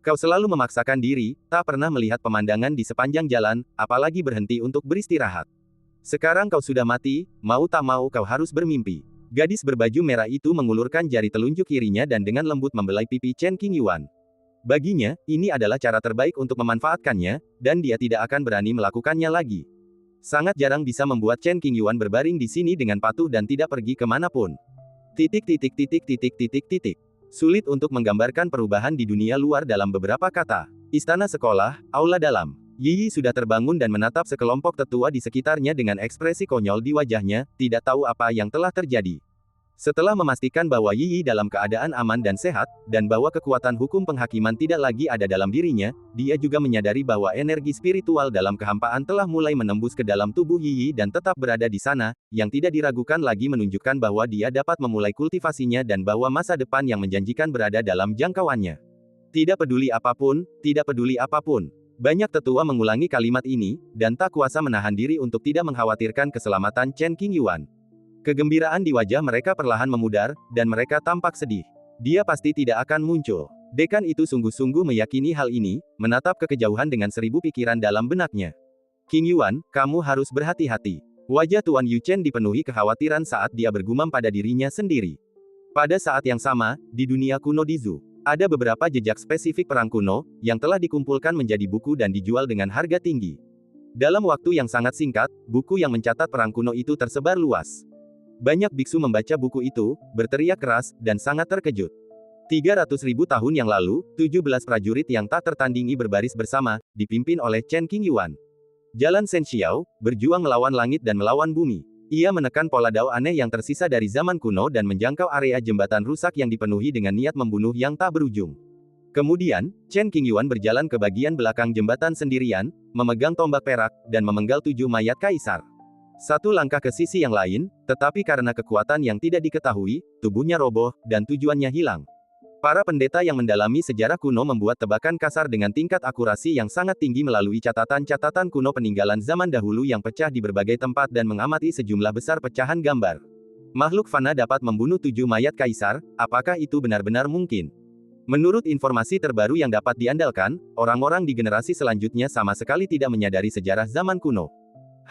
Speaker 1: Kau selalu memaksakan diri, tak pernah melihat pemandangan di sepanjang jalan, apalagi berhenti untuk beristirahat. Sekarang kau sudah mati, mau tak mau kau harus bermimpi. Gadis berbaju merah itu mengulurkan jari telunjuk kirinya dan dengan lembut membelai pipi Chen Qingyuan. Baginya, ini adalah cara terbaik untuk memanfaatkannya, dan dia tidak akan berani melakukannya lagi. Sangat jarang bisa membuat Chen Qingyuan berbaring di sini dengan patuh dan tidak pergi kemanapun. Sulit untuk menggambarkan perubahan di dunia luar dalam beberapa kata. Istana sekolah, aula dalam. Yi Yi sudah terbangun dan menatap sekelompok tetua di sekitarnya dengan ekspresi konyol di wajahnya, tidak tahu apa yang telah terjadi. Setelah memastikan bahwa Yi Yi dalam keadaan aman dan sehat, dan bahwa kekuatan hukum penghakiman tidak lagi ada dalam dirinya, dia juga menyadari bahwa energi spiritual dalam kehampaan telah mulai menembus ke dalam tubuh Yi Yi dan tetap berada di sana, yang tidak diragukan lagi menunjukkan bahwa dia dapat memulai kultivasinya dan bahwa masa depan yang menjanjikan berada dalam jangkauannya. Tidak peduli apapun, tidak peduli apapun. Banyak tetua mengulangi kalimat ini, dan tak kuasa menahan diri untuk tidak mengkhawatirkan keselamatan Chen Qingyuan. Kegembiraan di wajah mereka perlahan memudar, dan mereka tampak sedih. Dia pasti tidak akan muncul. Dekan itu sungguh-sungguh meyakini hal ini, menatap ke kejauhan dengan 1000 pikiran dalam benaknya. King Yuan, kamu harus berhati-hati. Wajah Tuan Yu Chen dipenuhi kekhawatiran saat dia bergumam pada dirinya sendiri. Pada saat yang sama, di dunia kuno di Zhou, ada beberapa jejak spesifik perang kuno, yang telah dikumpulkan menjadi buku dan dijual dengan harga tinggi. Dalam waktu yang sangat singkat, buku yang mencatat perang kuno itu tersebar luas. Banyak biksu membaca buku itu, berteriak keras, dan sangat terkejut. 300.000 tahun yang lalu, 17 prajurit yang tak tertandingi berbaris bersama, dipimpin oleh Chen Qingyuan. Jalan Shen Xiao, berjuang melawan langit dan melawan bumi. Ia menekan pola dao aneh yang tersisa dari zaman kuno dan menjangkau area jembatan rusak yang dipenuhi dengan niat membunuh yang tak berujung. Kemudian, Chen Qingyuan berjalan ke bagian belakang jembatan sendirian, memegang tombak perak, dan memenggal 7 mayat kaisar. Satu langkah ke sisi yang lain, tetapi karena kekuatan yang tidak diketahui, tubuhnya roboh, dan tujuannya hilang. Para pendeta yang mendalami sejarah kuno membuat tebakan kasar dengan tingkat akurasi yang sangat tinggi melalui catatan-catatan kuno peninggalan zaman dahulu yang pecah di berbagai tempat dan mengamati sejumlah besar pecahan gambar. Makhluk fana dapat membunuh 7 mayat kaisar, apakah itu benar-benar mungkin? Menurut informasi terbaru yang dapat diandalkan, orang-orang di generasi selanjutnya sama sekali tidak menyadari sejarah zaman kuno.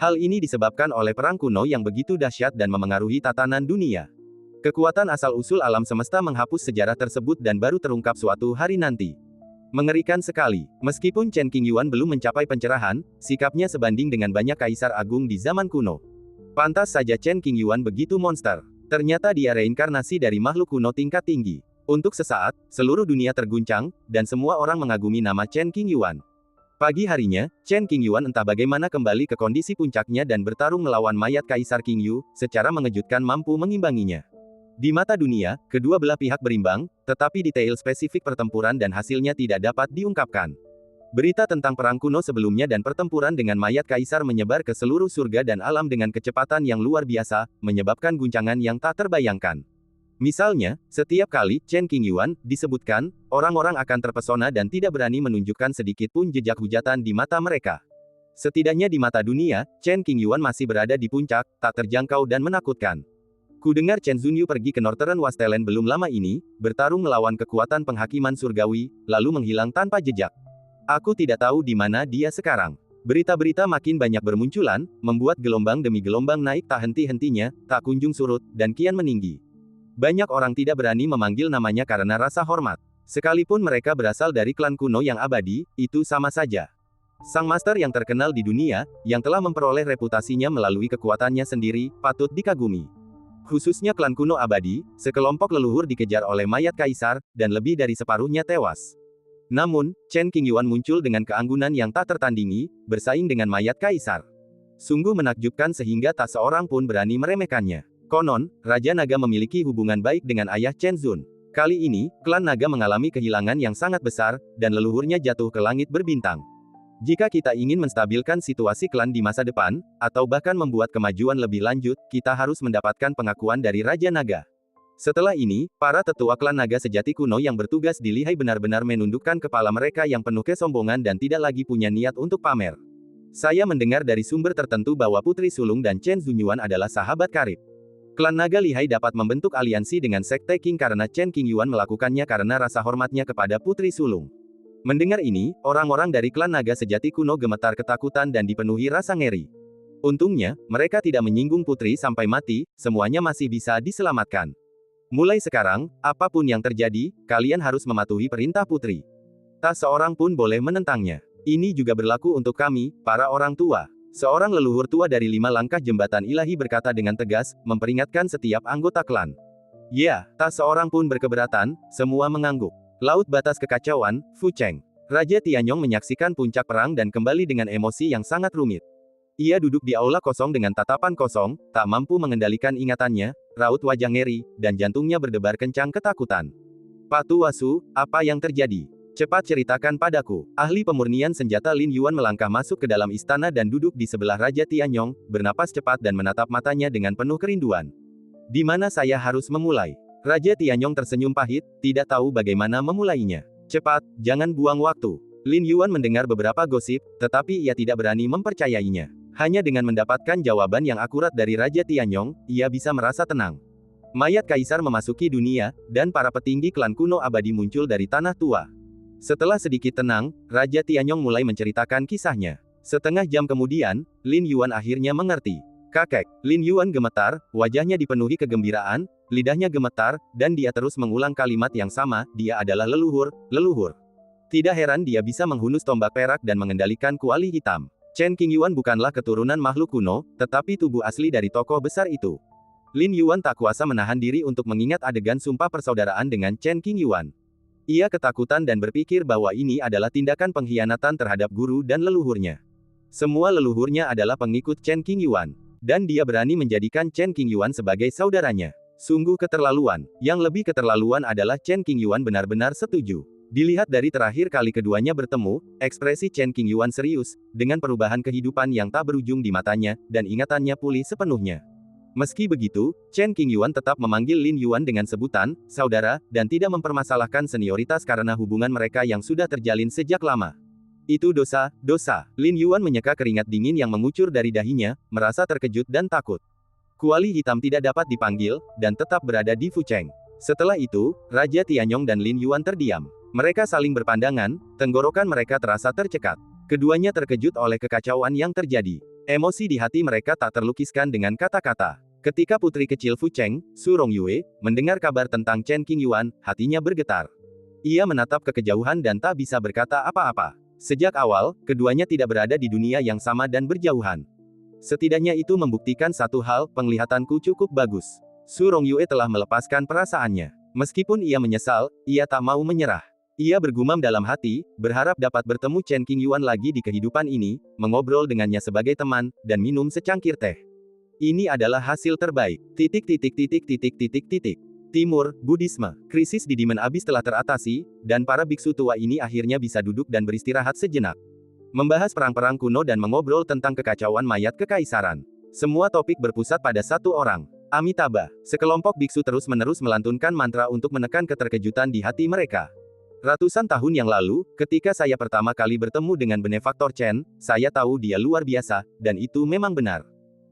Speaker 1: Hal ini disebabkan oleh perang kuno yang begitu dahsyat dan memengaruhi tatanan dunia. Kekuatan asal-usul alam semesta menghapus sejarah tersebut dan baru terungkap suatu hari nanti. Mengerikan sekali. Meskipun Chen Qingyuan belum mencapai pencerahan, sikapnya sebanding dengan banyak kaisar agung di zaman kuno. Pantas saja Chen Qingyuan begitu monster. Ternyata dia reinkarnasi dari makhluk kuno tingkat tinggi. Untuk sesaat, seluruh dunia terguncang, dan semua orang mengagumi nama Chen Qingyuan. Pagi harinya, Chen Qingyuan entah bagaimana kembali ke kondisi puncaknya dan bertarung melawan mayat Kaisar Qingyu, secara mengejutkan mampu mengimbanginya. Di mata dunia, kedua belah pihak berimbang, tetapi detail spesifik pertempuran dan hasilnya tidak dapat diungkapkan. Berita tentang perang kuno sebelumnya dan pertempuran dengan mayat kaisar menyebar ke seluruh surga dan alam dengan kecepatan yang luar biasa, menyebabkan guncangan yang tak terbayangkan. Misalnya, setiap kali Chen Qingyuan disebutkan, orang-orang akan terpesona dan tidak berani menunjukkan sedikit pun jejak hujatan di mata mereka. Setidaknya di mata dunia, Chen Qingyuan masih berada di puncak, tak terjangkau dan menakutkan. Ku dengar Chen Zunyu pergi ke Northern Wastelen belum lama ini, bertarung melawan kekuatan penghakiman surgawi, lalu menghilang tanpa jejak. Aku tidak tahu di mana dia sekarang. Berita-berita makin banyak bermunculan, membuat gelombang demi gelombang naik tak henti-hentinya, tak kunjung surut, dan kian meninggi. Banyak orang tidak berani memanggil namanya karena rasa hormat. Sekalipun mereka berasal dari klan kuno yang abadi, itu sama saja. Sang master yang terkenal di dunia, yang telah memperoleh reputasinya melalui kekuatannya sendiri, patut dikagumi. Khususnya klan kuno abadi, sekelompok leluhur dikejar oleh mayat kaisar, dan lebih dari separuhnya tewas. Namun, Chen Qingyuan muncul dengan keanggunan yang tak tertandingi, bersaing dengan mayat kaisar. Sungguh menakjubkan sehingga tak seorang pun berani meremehkannya. Konon, Raja Naga memiliki hubungan baik dengan ayah Chen Zun. Kali ini, klan naga mengalami kehilangan yang sangat besar, dan leluhurnya jatuh ke langit berbintang. Jika kita ingin menstabilkan situasi klan di masa depan, atau bahkan membuat kemajuan lebih lanjut, kita harus mendapatkan pengakuan dari Raja Naga. Setelah ini, para tetua klan naga sejati kuno yang bertugas di Lihai benar-benar menundukkan kepala mereka yang penuh kesombongan dan tidak lagi punya niat untuk pamer. Saya mendengar dari sumber tertentu bahwa Putri Sulung dan Chen Zunyuan adalah sahabat karib. Klan naga Lihai dapat membentuk aliansi dengan Sekte Qing karena Chen Qingyuan melakukannya karena rasa hormatnya kepada Putri Sulung. Mendengar ini, orang-orang dari klan naga sejati kuno gemetar ketakutan dan dipenuhi rasa ngeri. Untungnya, mereka tidak menyinggung putri sampai mati, semuanya masih bisa diselamatkan. Mulai sekarang, apapun yang terjadi, kalian harus mematuhi perintah putri. Tak seorang pun boleh menentangnya. Ini juga berlaku untuk kami, para orang tua. Seorang leluhur tua dari 5 langkah jembatan ilahi berkata dengan tegas, memperingatkan setiap anggota klan. Ya, tak seorang pun berkeberatan, semua mengangguk. Laut batas kekacauan, Fu Cheng. Raja Tianyong menyaksikan puncak perang dan kembali dengan emosi yang sangat rumit. Ia duduk di aula kosong dengan tatapan kosong, tak mampu mengendalikan ingatannya, raut wajah ngeri, dan jantungnya berdebar kencang ketakutan. Pak Tuasu, apa yang terjadi? Cepat ceritakan padaku. Ahli pemurnian senjata Lin Yuan melangkah masuk ke dalam istana dan duduk di sebelah Raja Tianyong, bernapas cepat dan menatap matanya dengan penuh kerinduan. Di mana saya harus memulai? Raja Tianyong tersenyum pahit, tidak tahu bagaimana memulainya. Cepat, jangan buang waktu. Lin Yuan mendengar beberapa gosip, tetapi ia tidak berani mempercayainya. Hanya dengan mendapatkan jawaban yang akurat dari Raja Tianyong, ia bisa merasa tenang. Mayat kaisar memasuki dunia, dan para petinggi klan kuno abadi muncul dari tanah tua. Setelah sedikit tenang, Raja Tianyong mulai menceritakan kisahnya. Setengah jam kemudian, Lin Yuan akhirnya mengerti. Kakek, Lin Yuan gemetar, wajahnya dipenuhi kegembiraan, lidahnya gemetar, dan dia terus mengulang kalimat yang sama, dia adalah leluhur, leluhur. Tidak heran dia bisa menghunus tombak perak dan mengendalikan kuali hitam. Chen Qingyuan bukanlah keturunan makhluk kuno, tetapi tubuh asli dari tokoh besar itu. Lin Yuan tak kuasa menahan diri untuk mengingat adegan sumpah persaudaraan dengan Chen Qingyuan. Ia ketakutan dan berpikir bahwa ini adalah tindakan pengkhianatan terhadap guru dan leluhurnya. Semua leluhurnya adalah pengikut Chen Qingyuan, dan dia berani menjadikan Chen Qingyuan sebagai saudaranya. Sungguh keterlaluan. Yang lebih keterlaluan adalah Chen Qingyuan benar-benar setuju. Dilihat dari terakhir kali keduanya bertemu, ekspresi Chen Qingyuan serius, dengan perubahan kehidupan yang tak berujung di matanya, dan ingatannya pulih sepenuhnya. Meski begitu, Chen Qingyuan tetap memanggil Lin Yuan dengan sebutan, saudara, dan tidak mempermasalahkan senioritas karena hubungan mereka yang sudah terjalin sejak lama. Itu dosa, dosa. Lin Yuan menyeka keringat dingin yang mengucur dari dahinya, merasa terkejut dan takut. Kuali hitam tidak dapat dipanggil, dan tetap berada di Fucheng. Setelah itu, Raja Tianyong dan Lin Yuan terdiam. Mereka saling berpandangan, tenggorokan mereka terasa tercekat. Keduanya terkejut oleh kekacauan yang terjadi. Emosi di hati mereka tak terlukiskan dengan kata-kata. Ketika putri kecil Fucheng, Su Rongyue, mendengar kabar tentang Chen Qingyuan, hatinya bergetar. Ia menatap ke kejauhan dan tak bisa berkata apa-apa. Sejak awal, keduanya tidak berada di dunia yang sama dan berjauhan. Setidaknya itu membuktikan satu hal, penglihatanku cukup bagus. Su Rongyue telah melepaskan perasaannya. Meskipun ia menyesal, ia tak mau menyerah. Ia bergumam dalam hati, berharap dapat bertemu Chen Qingyuan lagi di kehidupan ini, mengobrol dengannya sebagai teman, dan minum secangkir teh. Ini adalah hasil terbaik. Timur, Buddhisme. Krisis di Demon Abyss telah teratasi, dan para biksu tua ini akhirnya bisa duduk dan beristirahat sejenak. Membahas perang-perang kuno dan mengobrol tentang kekacauan mayat kekaisaran. Semua topik berpusat pada satu orang. Amitabha. Sekelompok biksu terus-menerus melantunkan mantra untuk menekan keterkejutan di hati mereka. Ratusan tahun yang lalu, ketika saya pertama kali bertemu dengan benefaktor Chen, saya tahu dia luar biasa, dan itu memang benar.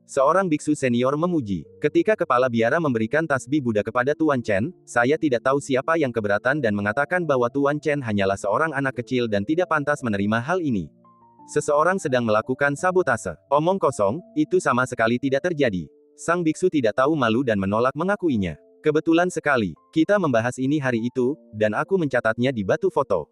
Speaker 1: Seorang biksu senior memuji. Ketika kepala biara memberikan tasbih Buddha kepada Tuan Chen, saya tidak tahu siapa yang keberatan dan mengatakan bahwa Tuan Chen hanyalah seorang anak kecil dan tidak pantas menerima hal ini. Seseorang sedang melakukan sabotase. Omong kosong, itu sama sekali tidak terjadi. Sang biksu tidak tahu malu dan menolak mengakuinya. Kebetulan sekali, kita membahas ini hari itu, dan aku mencatatnya di batu foto.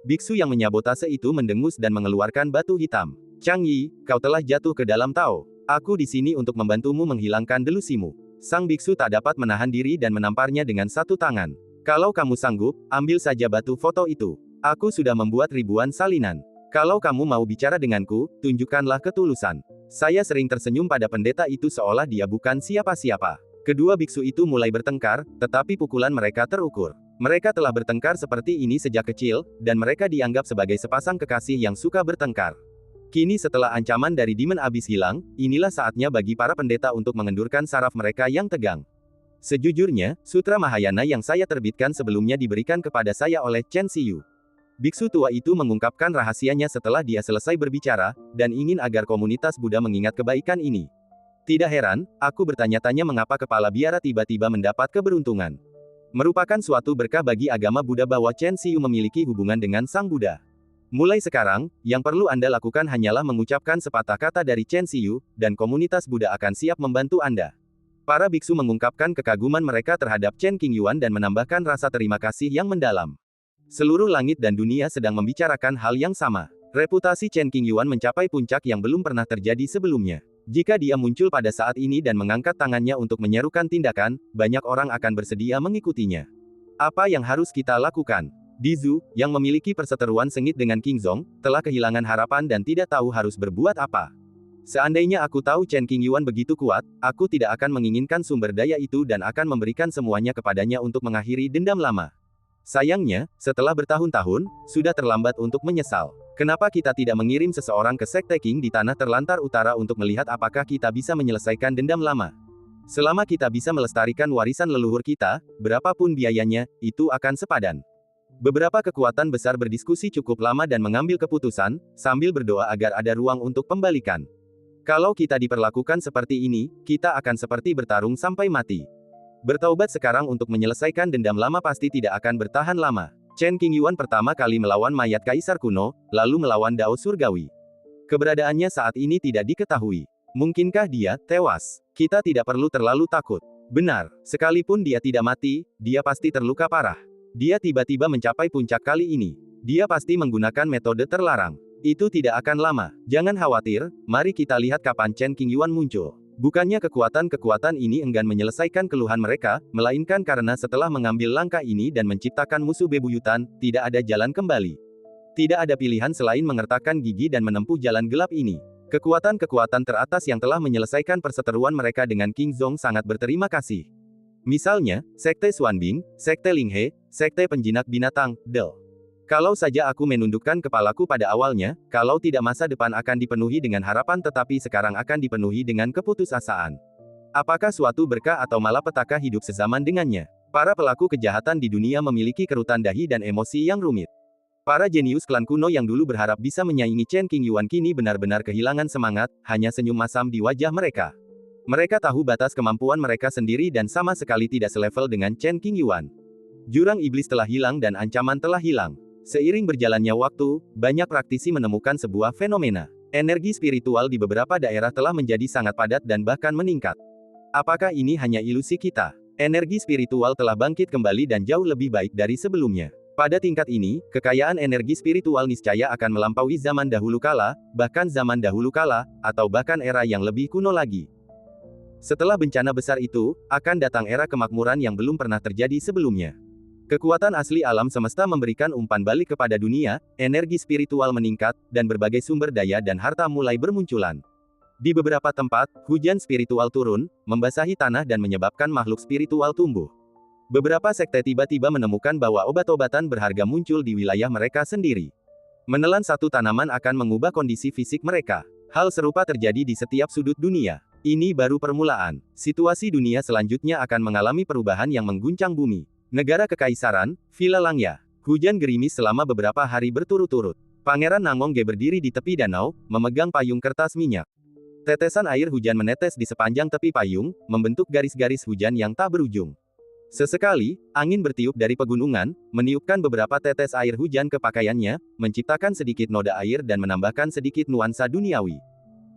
Speaker 1: Biksu yang menyabotase itu mendengus dan mengeluarkan batu hitam. Chang Yi, kau telah jatuh ke dalam Tao. Aku di sini untuk membantumu menghilangkan delusimu. Sang biksu tak dapat menahan diri dan menamparnya dengan satu tangan. Kalau kamu sanggup, ambil saja batu foto itu. Aku sudah membuat ribuan salinan. Kalau kamu mau bicara denganku, tunjukkanlah ketulusan. Saya sering tersenyum pada pendeta itu seolah dia bukan siapa-siapa. Kedua biksu itu mulai bertengkar, tetapi pukulan mereka terukur. Mereka telah bertengkar seperti ini sejak kecil, dan mereka dianggap sebagai sepasang kekasih yang suka bertengkar. Kini setelah ancaman dari Demon Abyss hilang, inilah saatnya bagi para pendeta untuk mengendurkan saraf mereka yang tegang. Sejujurnya, Sutra Mahayana yang saya terbitkan sebelumnya diberikan kepada saya oleh Chen Xiyu. Biksu tua itu mengungkapkan rahasianya setelah dia selesai berbicara, dan ingin agar komunitas Buddha mengingat kebaikan ini. Tidak heran, aku bertanya-tanya mengapa kepala biara tiba-tiba mendapat keberuntungan. Merupakan suatu berkah bagi agama Buddha bahwa Chen Xiyu memiliki hubungan dengan Sang Buddha. Mulai sekarang, yang perlu Anda lakukan hanyalah mengucapkan sepatah kata dari Chen Xiyu, dan komunitas Buddha akan siap membantu Anda. Para biksu mengungkapkan kekaguman mereka terhadap Chen Qingyuan dan menambahkan rasa terima kasih yang mendalam. Seluruh langit dan dunia sedang membicarakan hal yang sama. Reputasi Chen Qingyuan mencapai puncak yang belum pernah terjadi sebelumnya. Jika dia muncul pada saat ini dan mengangkat tangannya untuk menyerukan tindakan, banyak orang akan bersedia mengikutinya. Apa yang harus kita lakukan? Dizu, yang memiliki perseteruan sengit dengan King Zong, telah kehilangan harapan dan tidak tahu harus berbuat apa. Seandainya aku tahu Chen Qingyuan begitu kuat, aku tidak akan menginginkan sumber daya itu dan akan memberikan semuanya kepadanya untuk mengakhiri dendam lama. Sayangnya, setelah bertahun-tahun, sudah terlambat untuk menyesal. Kenapa kita tidak mengirim seseorang ke Sekte Qing di tanah terlantar utara untuk melihat apakah kita bisa menyelesaikan dendam lama? Selama kita bisa melestarikan warisan leluhur kita, berapapun biayanya, itu akan sepadan. Beberapa kekuatan besar berdiskusi cukup lama dan mengambil keputusan, sambil berdoa agar ada ruang untuk pembalikan. Kalau kita diperlakukan seperti ini, kita akan seperti bertarung sampai mati. Bertaubat sekarang untuk menyelesaikan dendam lama pasti tidak akan bertahan lama. Chen Qingyuan pertama kali melawan mayat kaisar kuno, lalu melawan Dao Surgawi. Keberadaannya saat ini tidak diketahui. Mungkinkah dia tewas? Kita tidak perlu terlalu takut. Benar, sekalipun dia tidak mati, dia pasti terluka parah. Dia tiba-tiba mencapai puncak kali ini. Dia pasti menggunakan metode terlarang. Itu tidak akan lama. Jangan khawatir, mari kita lihat kapan Chen Qingyuan muncul. Bukannya kekuatan-kekuatan ini enggan menyelesaikan keluhan mereka, melainkan karena setelah mengambil langkah ini dan menciptakan musuh bebuyutan, tidak ada jalan kembali. Tidak ada pilihan selain mengertakkan gigi dan menempuh jalan gelap ini. Kekuatan-kekuatan teratas yang telah menyelesaikan perseteruan mereka dengan King Zong sangat berterima kasih. Misalnya, Sekte Xuanbing, Sekte Linghe, Sekte Penjinak Binatang, Del. Kalau saja aku menundukkan kepalaku pada awalnya, kalau tidak masa depan akan dipenuhi dengan harapan tetapi sekarang akan dipenuhi dengan keputusasaan. Apakah suatu berkah atau malapetaka hidup sezaman dengannya? Para pelaku kejahatan di dunia memiliki kerutan dahi dan emosi yang rumit. Para jenius klan kuno yang dulu berharap bisa menyaingi Chen Qingyuan kini benar-benar kehilangan semangat, hanya senyum masam di wajah mereka. Mereka tahu batas kemampuan mereka sendiri dan sama sekali tidak selevel dengan Chen Qingyuan. Jurang iblis telah hilang dan ancaman telah hilang. Seiring berjalannya waktu, banyak praktisi menemukan sebuah fenomena. Energi spiritual di beberapa daerah telah menjadi sangat padat dan bahkan meningkat. Apakah ini hanya ilusi kita? Energi spiritual telah bangkit kembali dan jauh lebih baik dari sebelumnya. Pada tingkat ini, kekayaan energi spiritual niscaya akan melampaui zaman dahulu kala, bahkan zaman dahulu kala, atau bahkan era yang lebih kuno lagi. Setelah bencana besar itu, akan datang era kemakmuran yang belum pernah terjadi sebelumnya. Kekuatan asli alam semesta memberikan umpan balik kepada dunia, energi spiritual meningkat, dan berbagai sumber daya dan harta mulai bermunculan. Di beberapa tempat, hujan spiritual turun, membasahi tanah dan menyebabkan makhluk spiritual tumbuh. Beberapa sekte tiba-tiba menemukan bahwa obat-obatan berharga muncul di wilayah mereka sendiri. Menelan satu tanaman akan mengubah kondisi fisik mereka. Hal serupa terjadi di setiap sudut dunia. Ini baru permulaan. Situasi dunia selanjutnya akan mengalami perubahan yang mengguncang bumi. Negara Kekaisaran, Villa Langya. Hujan gerimis selama beberapa hari berturut-turut. Pangeran Nangongge berdiri di tepi danau, memegang payung kertas minyak. Tetesan air hujan menetes di sepanjang tepi payung, membentuk garis-garis hujan yang tak berujung. Sesekali, angin bertiup dari pegunungan, meniupkan beberapa tetes air hujan ke pakaiannya, menciptakan sedikit noda air dan menambahkan sedikit nuansa duniawi.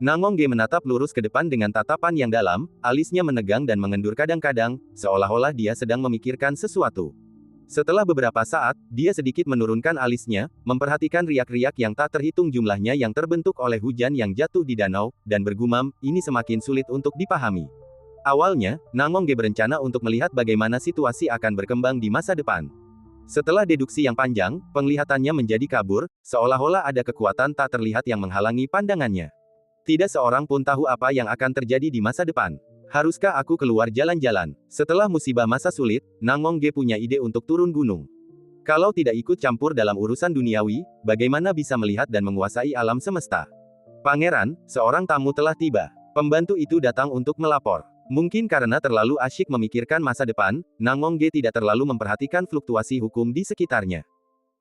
Speaker 1: Nangongge menatap lurus ke depan dengan tatapan yang dalam, alisnya menegang dan mengendur kadang-kadang, seolah-olah dia sedang memikirkan sesuatu. Setelah beberapa saat, dia sedikit menurunkan alisnya, memperhatikan riak-riak yang tak terhitung jumlahnya yang terbentuk oleh hujan yang jatuh di danau, dan bergumam, ini semakin sulit untuk dipahami. Awalnya, Nangongge berencana untuk melihat bagaimana situasi akan berkembang di masa depan. Setelah deduksi yang panjang, penglihatannya menjadi kabur, seolah-olah ada kekuatan tak terlihat yang menghalangi pandangannya. Tidak seorang pun tahu apa yang akan terjadi di masa depan. Haruskah aku keluar jalan-jalan? Setelah musibah masa sulit, Nangongge punya ide untuk turun gunung. Kalau tidak ikut campur dalam urusan duniawi, bagaimana bisa melihat dan menguasai alam semesta? Pangeran, seorang tamu telah tiba. Pembantu itu datang untuk melapor. Mungkin karena terlalu asyik memikirkan masa depan, Nangongge tidak terlalu memperhatikan fluktuasi hukum di sekitarnya.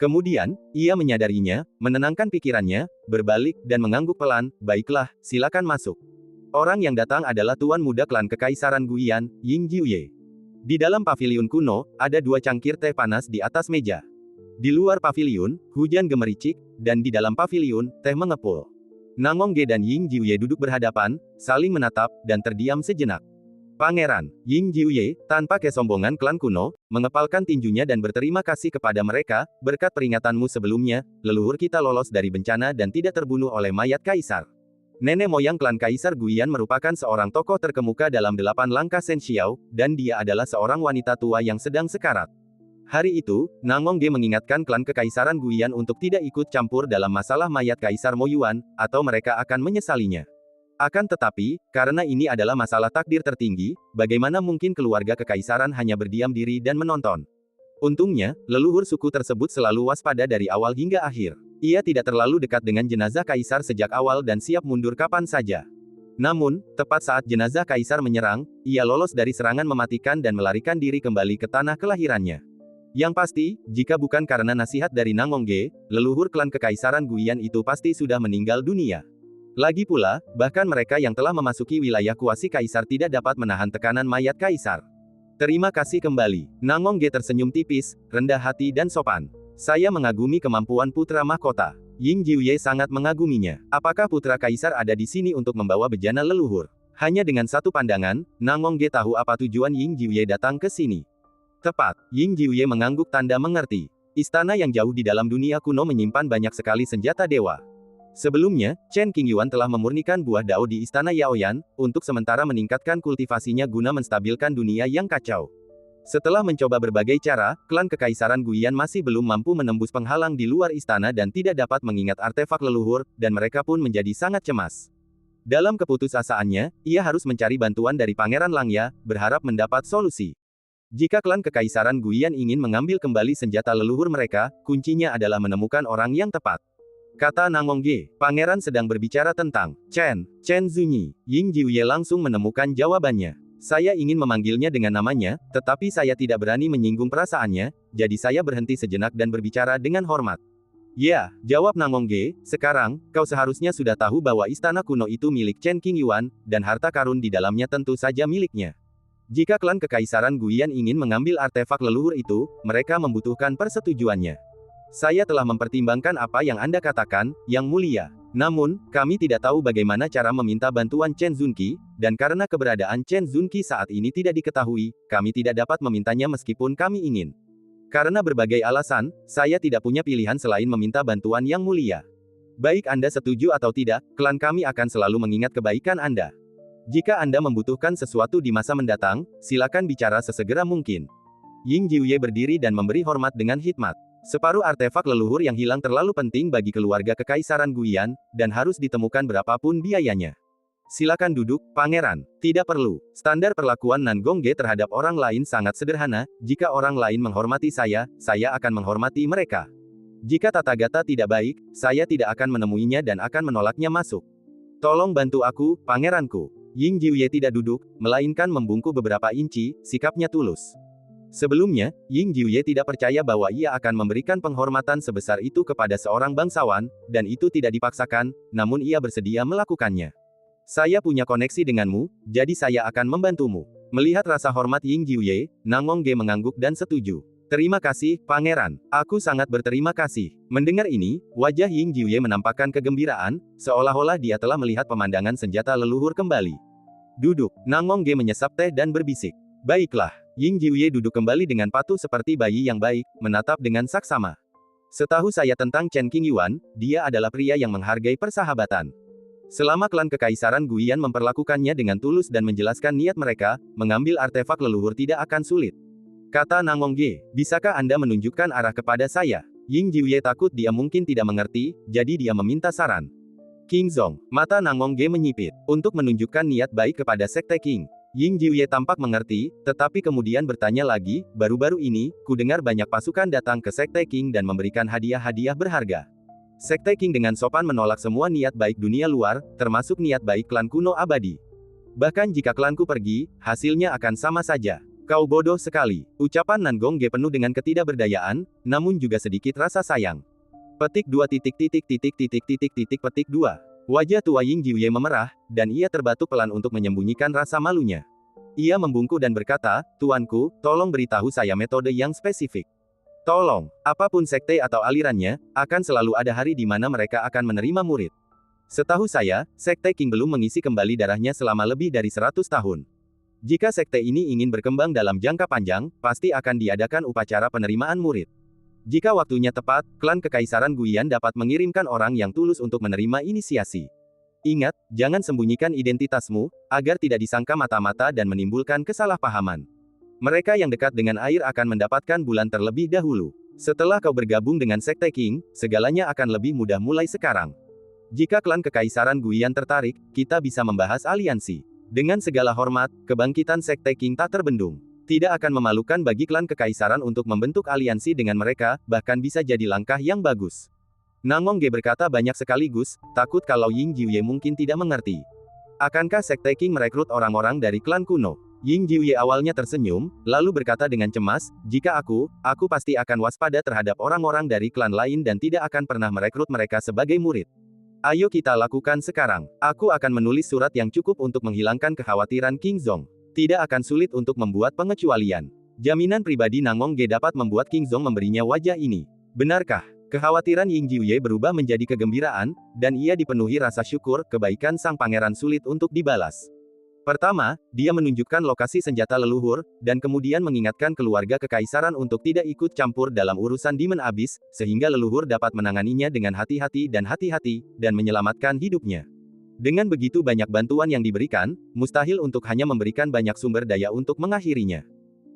Speaker 1: Kemudian, ia menyadarinya, menenangkan pikirannya, berbalik, dan mengangguk pelan, baiklah, silakan masuk. Orang yang datang adalah tuan muda klan Kekaisaran Guiyan, Ying Jiuye. Di dalam paviliun kuno, ada dua cangkir teh panas di atas meja. Di luar paviliun, hujan gemericik, dan di dalam paviliun, teh mengepul. Nangongge dan Ying Jiuye duduk berhadapan, saling menatap, dan terdiam sejenak. Pangeran, Ying Jiuye, tanpa kesombongan klan kuno, mengepalkan tinjunya dan berterima kasih kepada mereka, berkat peringatanmu sebelumnya, leluhur kita lolos dari bencana dan tidak terbunuh oleh mayat kaisar. Nenek moyang klan Kaisar Guiyan merupakan seorang tokoh terkemuka dalam 8 langkah Shen Xiao, dan dia adalah seorang wanita tua yang sedang sekarat. Hari itu, Nangongge mengingatkan klan Kekaisaran Guiyan untuk tidak ikut campur dalam masalah mayat Kaisar Mo Yuan, atau mereka akan menyesalinya. Akan tetapi, karena ini adalah masalah takdir tertinggi, bagaimana mungkin keluarga kekaisaran hanya berdiam diri dan menonton? Untungnya, leluhur suku tersebut selalu waspada dari awal hingga akhir. Ia tidak terlalu dekat dengan jenazah kaisar sejak awal dan siap mundur kapan saja. Namun, tepat saat jenazah kaisar menyerang, ia lolos dari serangan mematikan dan melarikan diri kembali ke tanah kelahirannya. Yang pasti, jika bukan karena nasihat dari Nangongge, leluhur klan Kekaisaran Guiyan itu pasti sudah meninggal dunia. Lagi pula, bahkan mereka yang telah memasuki wilayah kuasi kaisar tidak dapat menahan tekanan mayat kaisar. Terima kasih kembali. Nangongge tersenyum tipis, rendah hati dan sopan. Saya mengagumi kemampuan putra mahkota. Ying Jiuye sangat mengaguminya. Apakah putra kaisar ada di sini untuk membawa bejana leluhur? Hanya dengan satu pandangan, Nangongge tahu apa tujuan Ying Jiuye datang ke sini. Tepat, Ying Jiuye mengangguk tanda mengerti. Istana yang jauh di dalam dunia kuno menyimpan banyak sekali senjata dewa. Sebelumnya, Chen Qingyuan telah memurnikan buah dao di Istana Yaoyan, untuk sementara meningkatkan kultivasinya guna menstabilkan dunia yang kacau. Setelah mencoba berbagai cara, klan Kekaisaran Guiyan masih belum mampu menembus penghalang di luar istana dan tidak dapat mengingat artefak leluhur, dan mereka pun menjadi sangat cemas. Dalam keputusasaannya, ia harus mencari bantuan dari Pangeran Langya, berharap mendapat solusi. Jika klan Kekaisaran Guiyan ingin mengambil kembali senjata leluhur mereka, kuncinya adalah menemukan orang yang tepat. Kata Nangongge, pangeran sedang berbicara tentang Chen Zunyi. Ying Jiuye langsung menemukan jawabannya. Saya ingin memanggilnya dengan namanya, tetapi saya tidak berani menyinggung perasaannya, jadi saya berhenti sejenak dan berbicara dengan hormat. Ya, jawab Nangongge, sekarang, kau seharusnya sudah tahu bahwa istana kuno itu milik Chen Qingyuan, dan harta karun di dalamnya tentu saja miliknya. Jika klan Kekaisaran Guiyan ingin mengambil artefak leluhur itu, mereka membutuhkan persetujuannya. Saya telah mempertimbangkan apa yang Anda katakan, Yang Mulia. Namun, kami tidak tahu bagaimana cara meminta bantuan Chen Zunqi, dan karena keberadaan Chen Zunqi saat ini tidak diketahui, kami tidak dapat memintanya meskipun kami ingin. Karena berbagai alasan, saya tidak punya pilihan selain meminta bantuan Yang Mulia. Baik Anda setuju atau tidak, klan kami akan selalu mengingat kebaikan Anda. Jika Anda membutuhkan sesuatu di masa mendatang, silakan bicara sesegera mungkin. Ying Jiuye berdiri dan memberi hormat dengan hikmat. Separuh artefak leluhur yang hilang terlalu penting bagi keluarga Kekaisaran Guiyan, dan harus ditemukan berapapun biayanya. Silakan duduk, Pangeran. Tidak perlu. Standar perlakuan Nangongge terhadap orang lain sangat sederhana, jika orang lain menghormati saya akan menghormati mereka. Jika Tathagata tidak baik, saya tidak akan menemuinya dan akan menolaknya masuk. Tolong bantu aku, Pangeranku. Ying Jiuye tidak duduk, melainkan membungkuk beberapa inci, sikapnya tulus. Sebelumnya, Ying Jiuye tidak percaya bahwa ia akan memberikan penghormatan sebesar itu kepada seorang bangsawan, dan itu tidak dipaksakan, namun ia bersedia melakukannya. Saya punya koneksi denganmu, jadi saya akan membantumu. Melihat rasa hormat Ying Jiuye, Nangongge mengangguk dan setuju. Terima kasih, Pangeran. Aku sangat berterima kasih. Mendengar ini, wajah Ying Jiuye menampakkan kegembiraan, seolah-olah dia telah melihat pemandangan senjata leluhur kembali. Duduk, Nangongge menyesap teh dan berbisik. Baiklah. Ying Jiuye duduk kembali dengan patuh seperti bayi yang baik, menatap dengan saksama. Setahu saya tentang Chen Qingyuan, dia adalah pria yang menghargai persahabatan. Selama klan Kekaisaran Guiyan memperlakukannya dengan tulus dan menjelaskan niat mereka, mengambil artefak leluhur tidak akan sulit. Kata Nangongge, bisakah Anda menunjukkan arah kepada saya? Ying Jiuye takut dia mungkin tidak mengerti, jadi dia meminta saran. King Zong, mata Nangongge menyipit, untuk menunjukkan niat baik kepada Sekte King. Ying Jiuye tampak mengerti, tetapi kemudian bertanya lagi, baru-baru ini, ku dengar banyak pasukan datang ke Sekte King dan memberikan hadiah-hadiah berharga. Sekte King dengan sopan menolak semua niat baik dunia luar, termasuk niat baik klan kuno abadi. Bahkan jika klanku pergi, hasilnya akan sama saja. Kau bodoh sekali. Ucapan Nangongge penuh dengan ketidakberdayaan, namun juga sedikit rasa sayang. Petik 2 petik 2. Wajah tua Ying Jiuye memerah, dan ia terbatuk pelan untuk menyembunyikan rasa malunya. Ia membungkuk dan berkata, Tuanku, tolong beritahu saya metode yang spesifik. Tolong, apapun sekte atau alirannya, akan selalu ada hari di mana mereka akan menerima murid. Setahu saya, Sekte King belum mengisi kembali darahnya selama lebih dari 100 tahun. Jika sekte ini ingin berkembang dalam jangka panjang, pasti akan diadakan upacara penerimaan murid. Jika waktunya tepat, klan Kekaisaran Guiyan dapat mengirimkan orang yang tulus untuk menerima inisiasi. Ingat, jangan sembunyikan identitasmu, agar tidak disangka mata-mata dan menimbulkan kesalahpahaman. Mereka yang dekat dengan air akan mendapatkan bulan terlebih dahulu. Setelah kau bergabung dengan Sekte King, segalanya akan lebih mudah mulai sekarang. Jika klan Kekaisaran Guiyan tertarik, kita bisa membahas aliansi. Dengan segala hormat, kebangkitan Sekte King tak terbendung. Tidak akan memalukan bagi klan Kekaisaran untuk membentuk aliansi dengan mereka, bahkan bisa jadi langkah yang bagus. Nangongge berkata banyak sekaligus, takut kalau Ying Jiuye mungkin tidak mengerti. Akankah Sekte King merekrut orang-orang dari klan kuno? Ying Jiuye awalnya tersenyum, lalu berkata dengan cemas, jika aku pasti akan waspada terhadap orang-orang dari klan lain dan tidak akan pernah merekrut mereka sebagai murid. Ayo kita lakukan sekarang. Aku akan menulis surat yang cukup untuk menghilangkan kekhawatiran King Zong. Tidak akan sulit untuk membuat pengecualian. Jaminan pribadi Nangong Ge dapat membuat King Zong memberinya wajah ini. Benarkah? Kekhawatiran Ying Jiuye berubah menjadi kegembiraan, dan ia dipenuhi rasa syukur. Kebaikan sang pangeran sulit untuk dibalas. Pertama, dia menunjukkan lokasi senjata leluhur, dan kemudian mengingatkan keluarga kekaisaran untuk tidak ikut campur dalam urusan Demon Abyss, sehingga leluhur dapat menanganinya dengan hati-hati, dan menyelamatkan hidupnya. Dengan begitu banyak bantuan yang diberikan, mustahil untuk hanya memberikan banyak sumber daya untuk mengakhirinya.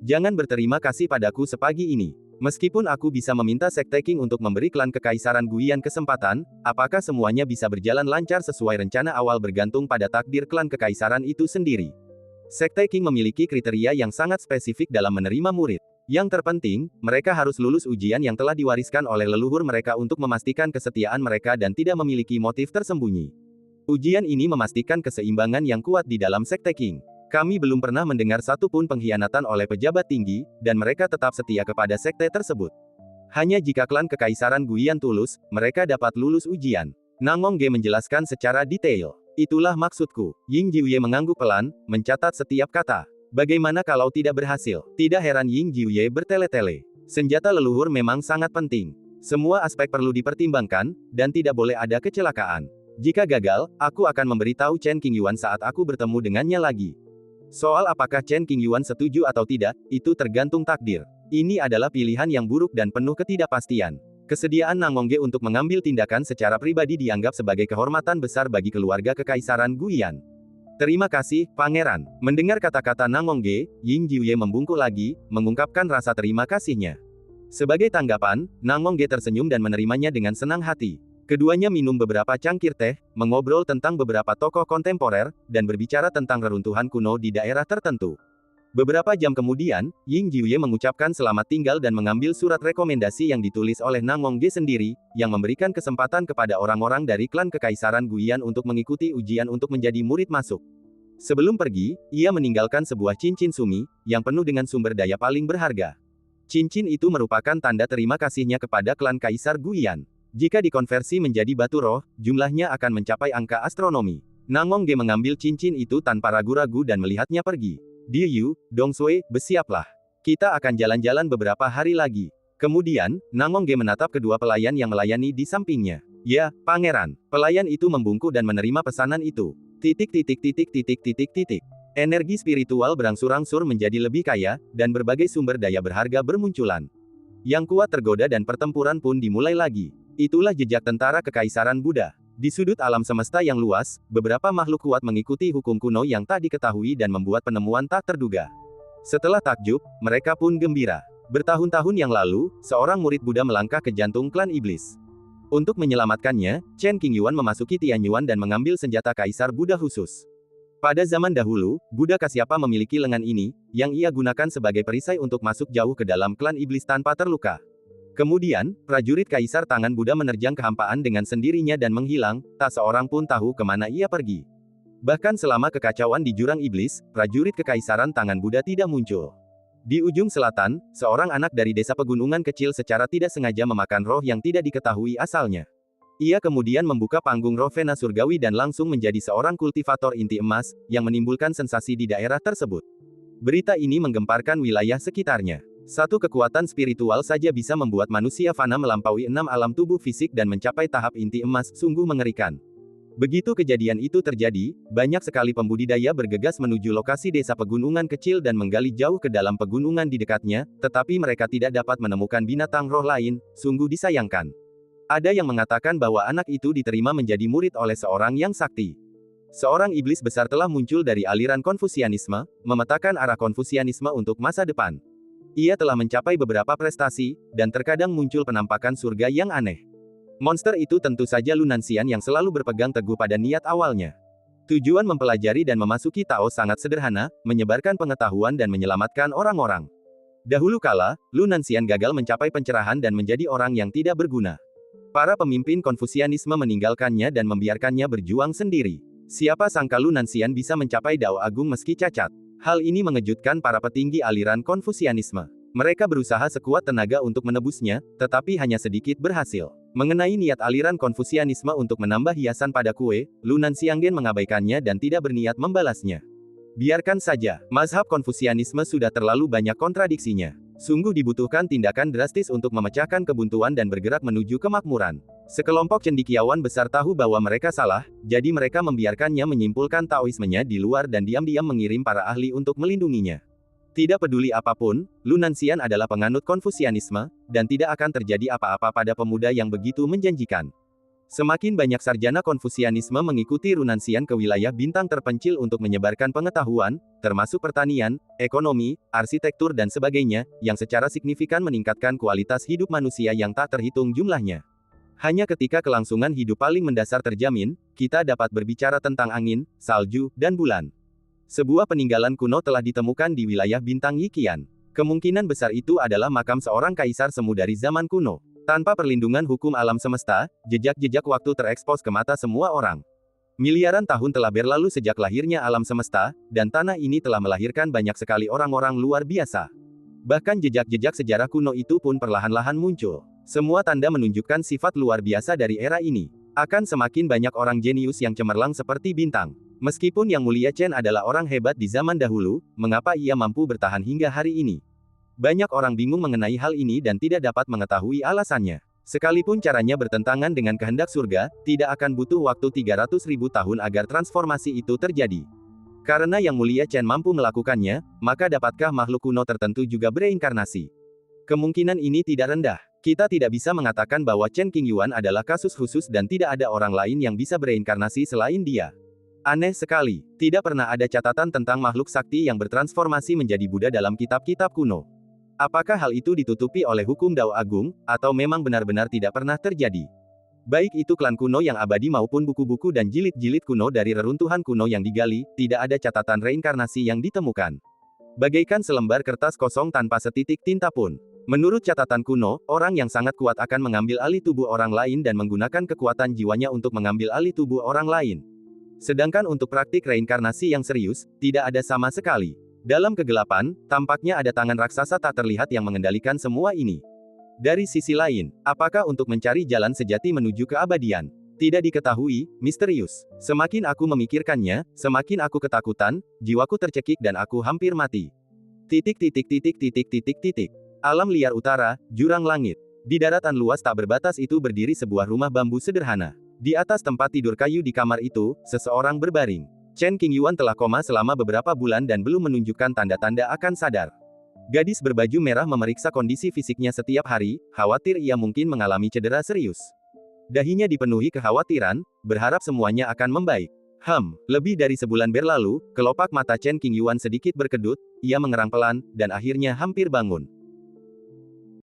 Speaker 1: Jangan berterima kasih padaku sepagi ini. Meskipun aku bisa meminta Sekte King untuk memberi klan kekaisaran Guian kesempatan, apakah semuanya bisa berjalan lancar sesuai rencana awal bergantung pada takdir klan kekaisaran itu sendiri. Sekte King memiliki kriteria yang sangat spesifik dalam menerima murid. Yang terpenting, mereka harus lulus ujian yang telah diwariskan oleh leluhur mereka untuk memastikan kesetiaan mereka dan tidak memiliki motif tersembunyi. Ujian ini memastikan keseimbangan yang kuat di dalam Sekte King. Kami belum pernah mendengar satu pun pengkhianatan oleh pejabat tinggi, dan mereka tetap setia kepada sekte tersebut. Hanya jika klan kekaisaran Guian tulus, mereka dapat lulus ujian. Nangong Ge menjelaskan secara detail. Itulah maksudku. Ying Jiuye mengangguk pelan, mencatat setiap kata. Bagaimana kalau tidak berhasil? Tidak heran Ying Jiuye bertele-tele. Senjata leluhur memang sangat penting. Semua aspek perlu dipertimbangkan, dan tidak boleh ada kecelakaan. Jika gagal, aku akan memberitahu Chen Qingyuan saat aku bertemu dengannya lagi. Soal apakah Chen Qingyuan setuju atau tidak, itu tergantung takdir. Ini adalah pilihan yang buruk dan penuh ketidakpastian. Kesediaan Nangong Ge untuk mengambil tindakan secara pribadi dianggap sebagai kehormatan besar bagi keluarga kekaisaran Guian. Terima kasih, Pangeran. Mendengar kata-kata Nangong Ge, Ying Jiuye membungkuk lagi, mengungkapkan rasa terima kasihnya. Sebagai tanggapan, Nangong Ge tersenyum dan menerimanya dengan senang hati. Keduanya minum beberapa cangkir teh, mengobrol tentang beberapa tokoh kontemporer, dan berbicara tentang reruntuhan kuno di daerah tertentu. Beberapa jam kemudian, Ying Jiuye mengucapkan selamat tinggal dan mengambil surat rekomendasi yang ditulis oleh Nangong Ge sendiri, yang memberikan kesempatan kepada orang-orang dari klan kekaisaran Guian untuk mengikuti ujian untuk menjadi murid masuk. Sebelum pergi, ia meninggalkan sebuah cincin sumi, yang penuh dengan sumber daya paling berharga. Cincin itu merupakan tanda terima kasihnya kepada klan Kaisar Guian. Jika dikonversi menjadi batu roh, jumlahnya akan mencapai angka astronomi. Nangong Ge mengambil cincin itu tanpa ragu-ragu dan melihatnya pergi. Diyu, Dongsui, bersiaplah. Kita akan jalan-jalan beberapa hari lagi. Kemudian, Nangong Ge menatap kedua pelayan yang melayani di sampingnya. Ya, Pangeran. Pelayan itu membungkuk dan menerima pesanan itu. Energi spiritual berangsur-angsur menjadi lebih kaya, dan berbagai sumber daya berharga bermunculan. Yang kuat tergoda dan pertempuran pun dimulai lagi. Itulah jejak tentara kekaisaran Buddha. Di sudut alam semesta yang luas, beberapa makhluk kuat mengikuti hukum kuno yang tak diketahui dan membuat penemuan tak terduga. Setelah takjub, mereka pun gembira. Bertahun-tahun yang lalu, seorang murid Buddha melangkah ke jantung klan iblis. Untuk menyelamatkannya, Chen Qingyuan memasuki Tianyuan dan mengambil senjata kaisar Buddha khusus. Pada zaman dahulu, Buddha Kasyapa memiliki lengan ini, yang ia gunakan sebagai perisai untuk masuk jauh ke dalam klan iblis tanpa terluka. Kemudian, prajurit Kaisar Tangan Buddha menerjang kehampaan dengan sendirinya dan menghilang, tak seorang pun tahu kemana ia pergi. Bahkan selama kekacauan di jurang iblis, prajurit Kekaisaran Tangan Buddha tidak muncul. Di ujung selatan, seorang anak dari desa pegunungan kecil secara tidak sengaja memakan roh yang tidak diketahui asalnya. Ia kemudian membuka panggung roh Vena Surgawi dan langsung menjadi seorang kultivator inti emas, yang menimbulkan sensasi di daerah tersebut. Berita ini menggemparkan wilayah sekitarnya. Satu kekuatan spiritual saja bisa membuat manusia fana melampaui 6 alam tubuh fisik dan mencapai tahap inti emas, sungguh mengerikan. Begitu kejadian itu terjadi, banyak sekali pembudidaya bergegas menuju lokasi desa pegunungan kecil dan menggali jauh ke dalam pegunungan di dekatnya, tetapi mereka tidak dapat menemukan binatang roh lain, sungguh disayangkan. Ada yang mengatakan bahwa anak itu diterima menjadi murid oleh seorang yang sakti. Seorang iblis besar telah muncul dari aliran Konfusianisme, memetakan arah Konfusianisme untuk masa depan. Ia telah mencapai beberapa prestasi, dan terkadang muncul penampakan surga yang aneh. Monster itu tentu saja Lunanxian yang selalu berpegang teguh pada niat awalnya. Tujuan mempelajari dan memasuki Tao sangat sederhana, menyebarkan pengetahuan dan menyelamatkan orang-orang. Dahulu kala, Lunanxian gagal mencapai pencerahan dan menjadi orang yang tidak berguna. Para pemimpin Konfusianisme meninggalkannya dan membiarkannya berjuang sendiri. Siapa sangka Lunanxian bisa mencapai Dao Agung meski cacat. Hal ini mengejutkan para petinggi aliran Konfusianisme. Mereka berusaha sekuat tenaga untuk menebusnya, tetapi hanya sedikit berhasil. Mengenai niat aliran Konfusianisme untuk menambah hiasan pada kue, Lunan Xianggen mengabaikannya dan tidak berniat membalasnya. Biarkan saja, mazhab Konfusianisme sudah terlalu banyak kontradiksinya. Sungguh dibutuhkan tindakan drastis untuk memecahkan kebuntuan dan bergerak menuju kemakmuran. Sekelompok cendekiawan besar tahu bahwa mereka salah, jadi mereka membiarkannya menyimpulkan Taoismenya di luar dan diam-diam mengirim para ahli untuk melindunginya. Tidak peduli apapun, Lunanxian adalah penganut Konfusianisme, dan tidak akan terjadi apa-apa pada pemuda yang begitu menjanjikan. Semakin banyak sarjana Konfusianisme mengikuti Lunanxian ke wilayah bintang terpencil untuk menyebarkan pengetahuan, termasuk pertanian, ekonomi, arsitektur dan sebagainya, yang secara signifikan meningkatkan kualitas hidup manusia yang tak terhitung jumlahnya. Hanya ketika kelangsungan hidup paling mendasar terjamin, kita dapat berbicara tentang angin, salju, dan bulan. Sebuah peninggalan kuno telah ditemukan di wilayah bintang Yiqian. Kemungkinan besar itu adalah makam seorang kaisar semu dari zaman kuno. Tanpa perlindungan hukum alam semesta, jejak-jejak waktu terekspos ke mata semua orang. Miliaran tahun telah berlalu sejak lahirnya alam semesta, dan tanah ini telah melahirkan banyak sekali orang-orang luar biasa. Bahkan jejak-jejak sejarah kuno itu pun perlahan-lahan muncul. Semua tanda menunjukkan sifat luar biasa dari era ini. Akan semakin banyak orang jenius yang cemerlang seperti bintang. Meskipun Yang Mulia Chen adalah orang hebat di zaman dahulu, mengapa ia mampu bertahan hingga hari ini? Banyak orang bingung mengenai hal ini dan tidak dapat mengetahui alasannya. Sekalipun caranya bertentangan dengan kehendak surga, tidak akan butuh waktu 300.000 tahun agar transformasi itu terjadi. Karena Yang Mulia Chen mampu melakukannya, maka dapatkah makhluk kuno tertentu juga bereinkarnasi? Kemungkinan ini tidak rendah. Kita tidak bisa mengatakan bahwa Chen Qingyuan adalah kasus khusus dan tidak ada orang lain yang bisa bereinkarnasi selain dia. Aneh sekali, tidak pernah ada catatan tentang makhluk sakti yang bertransformasi menjadi Buddha dalam kitab-kitab kuno. Apakah hal itu ditutupi oleh hukum Dao Agung, atau memang benar-benar tidak pernah terjadi? Baik itu klan kuno yang abadi maupun buku-buku dan jilid-jilid kuno dari reruntuhan kuno yang digali, tidak ada catatan reinkarnasi yang ditemukan. Bagaikan selembar kertas kosong tanpa setitik tinta pun. Menurut catatan kuno, orang yang sangat kuat akan mengambil alih tubuh orang lain dan menggunakan kekuatan jiwanya untuk mengambil alih tubuh orang lain. Sedangkan untuk praktik reinkarnasi yang serius, tidak ada sama sekali. Dalam kegelapan, tampaknya ada tangan raksasa tak terlihat yang mengendalikan semua ini. Dari sisi lain, apakah untuk mencari jalan sejati menuju keabadian? Tidak diketahui, misterius. Semakin aku memikirkannya, semakin aku ketakutan, jiwaku tercekik dan aku hampir mati. Alam liar utara, jurang langit. Di daratan luas tak berbatas itu berdiri sebuah rumah bambu sederhana. Di atas tempat tidur kayu di kamar itu, seseorang berbaring. Chen Qingyuan telah koma selama beberapa bulan dan belum menunjukkan tanda-tanda akan sadar. Gadis berbaju merah memeriksa kondisi fisiknya setiap hari, khawatir ia mungkin mengalami cedera serius. Dahinya dipenuhi kekhawatiran, berharap semuanya akan membaik. Lebih dari sebulan berlalu, kelopak mata Chen Qingyuan sedikit berkedut, ia mengerang pelan, dan akhirnya hampir bangun.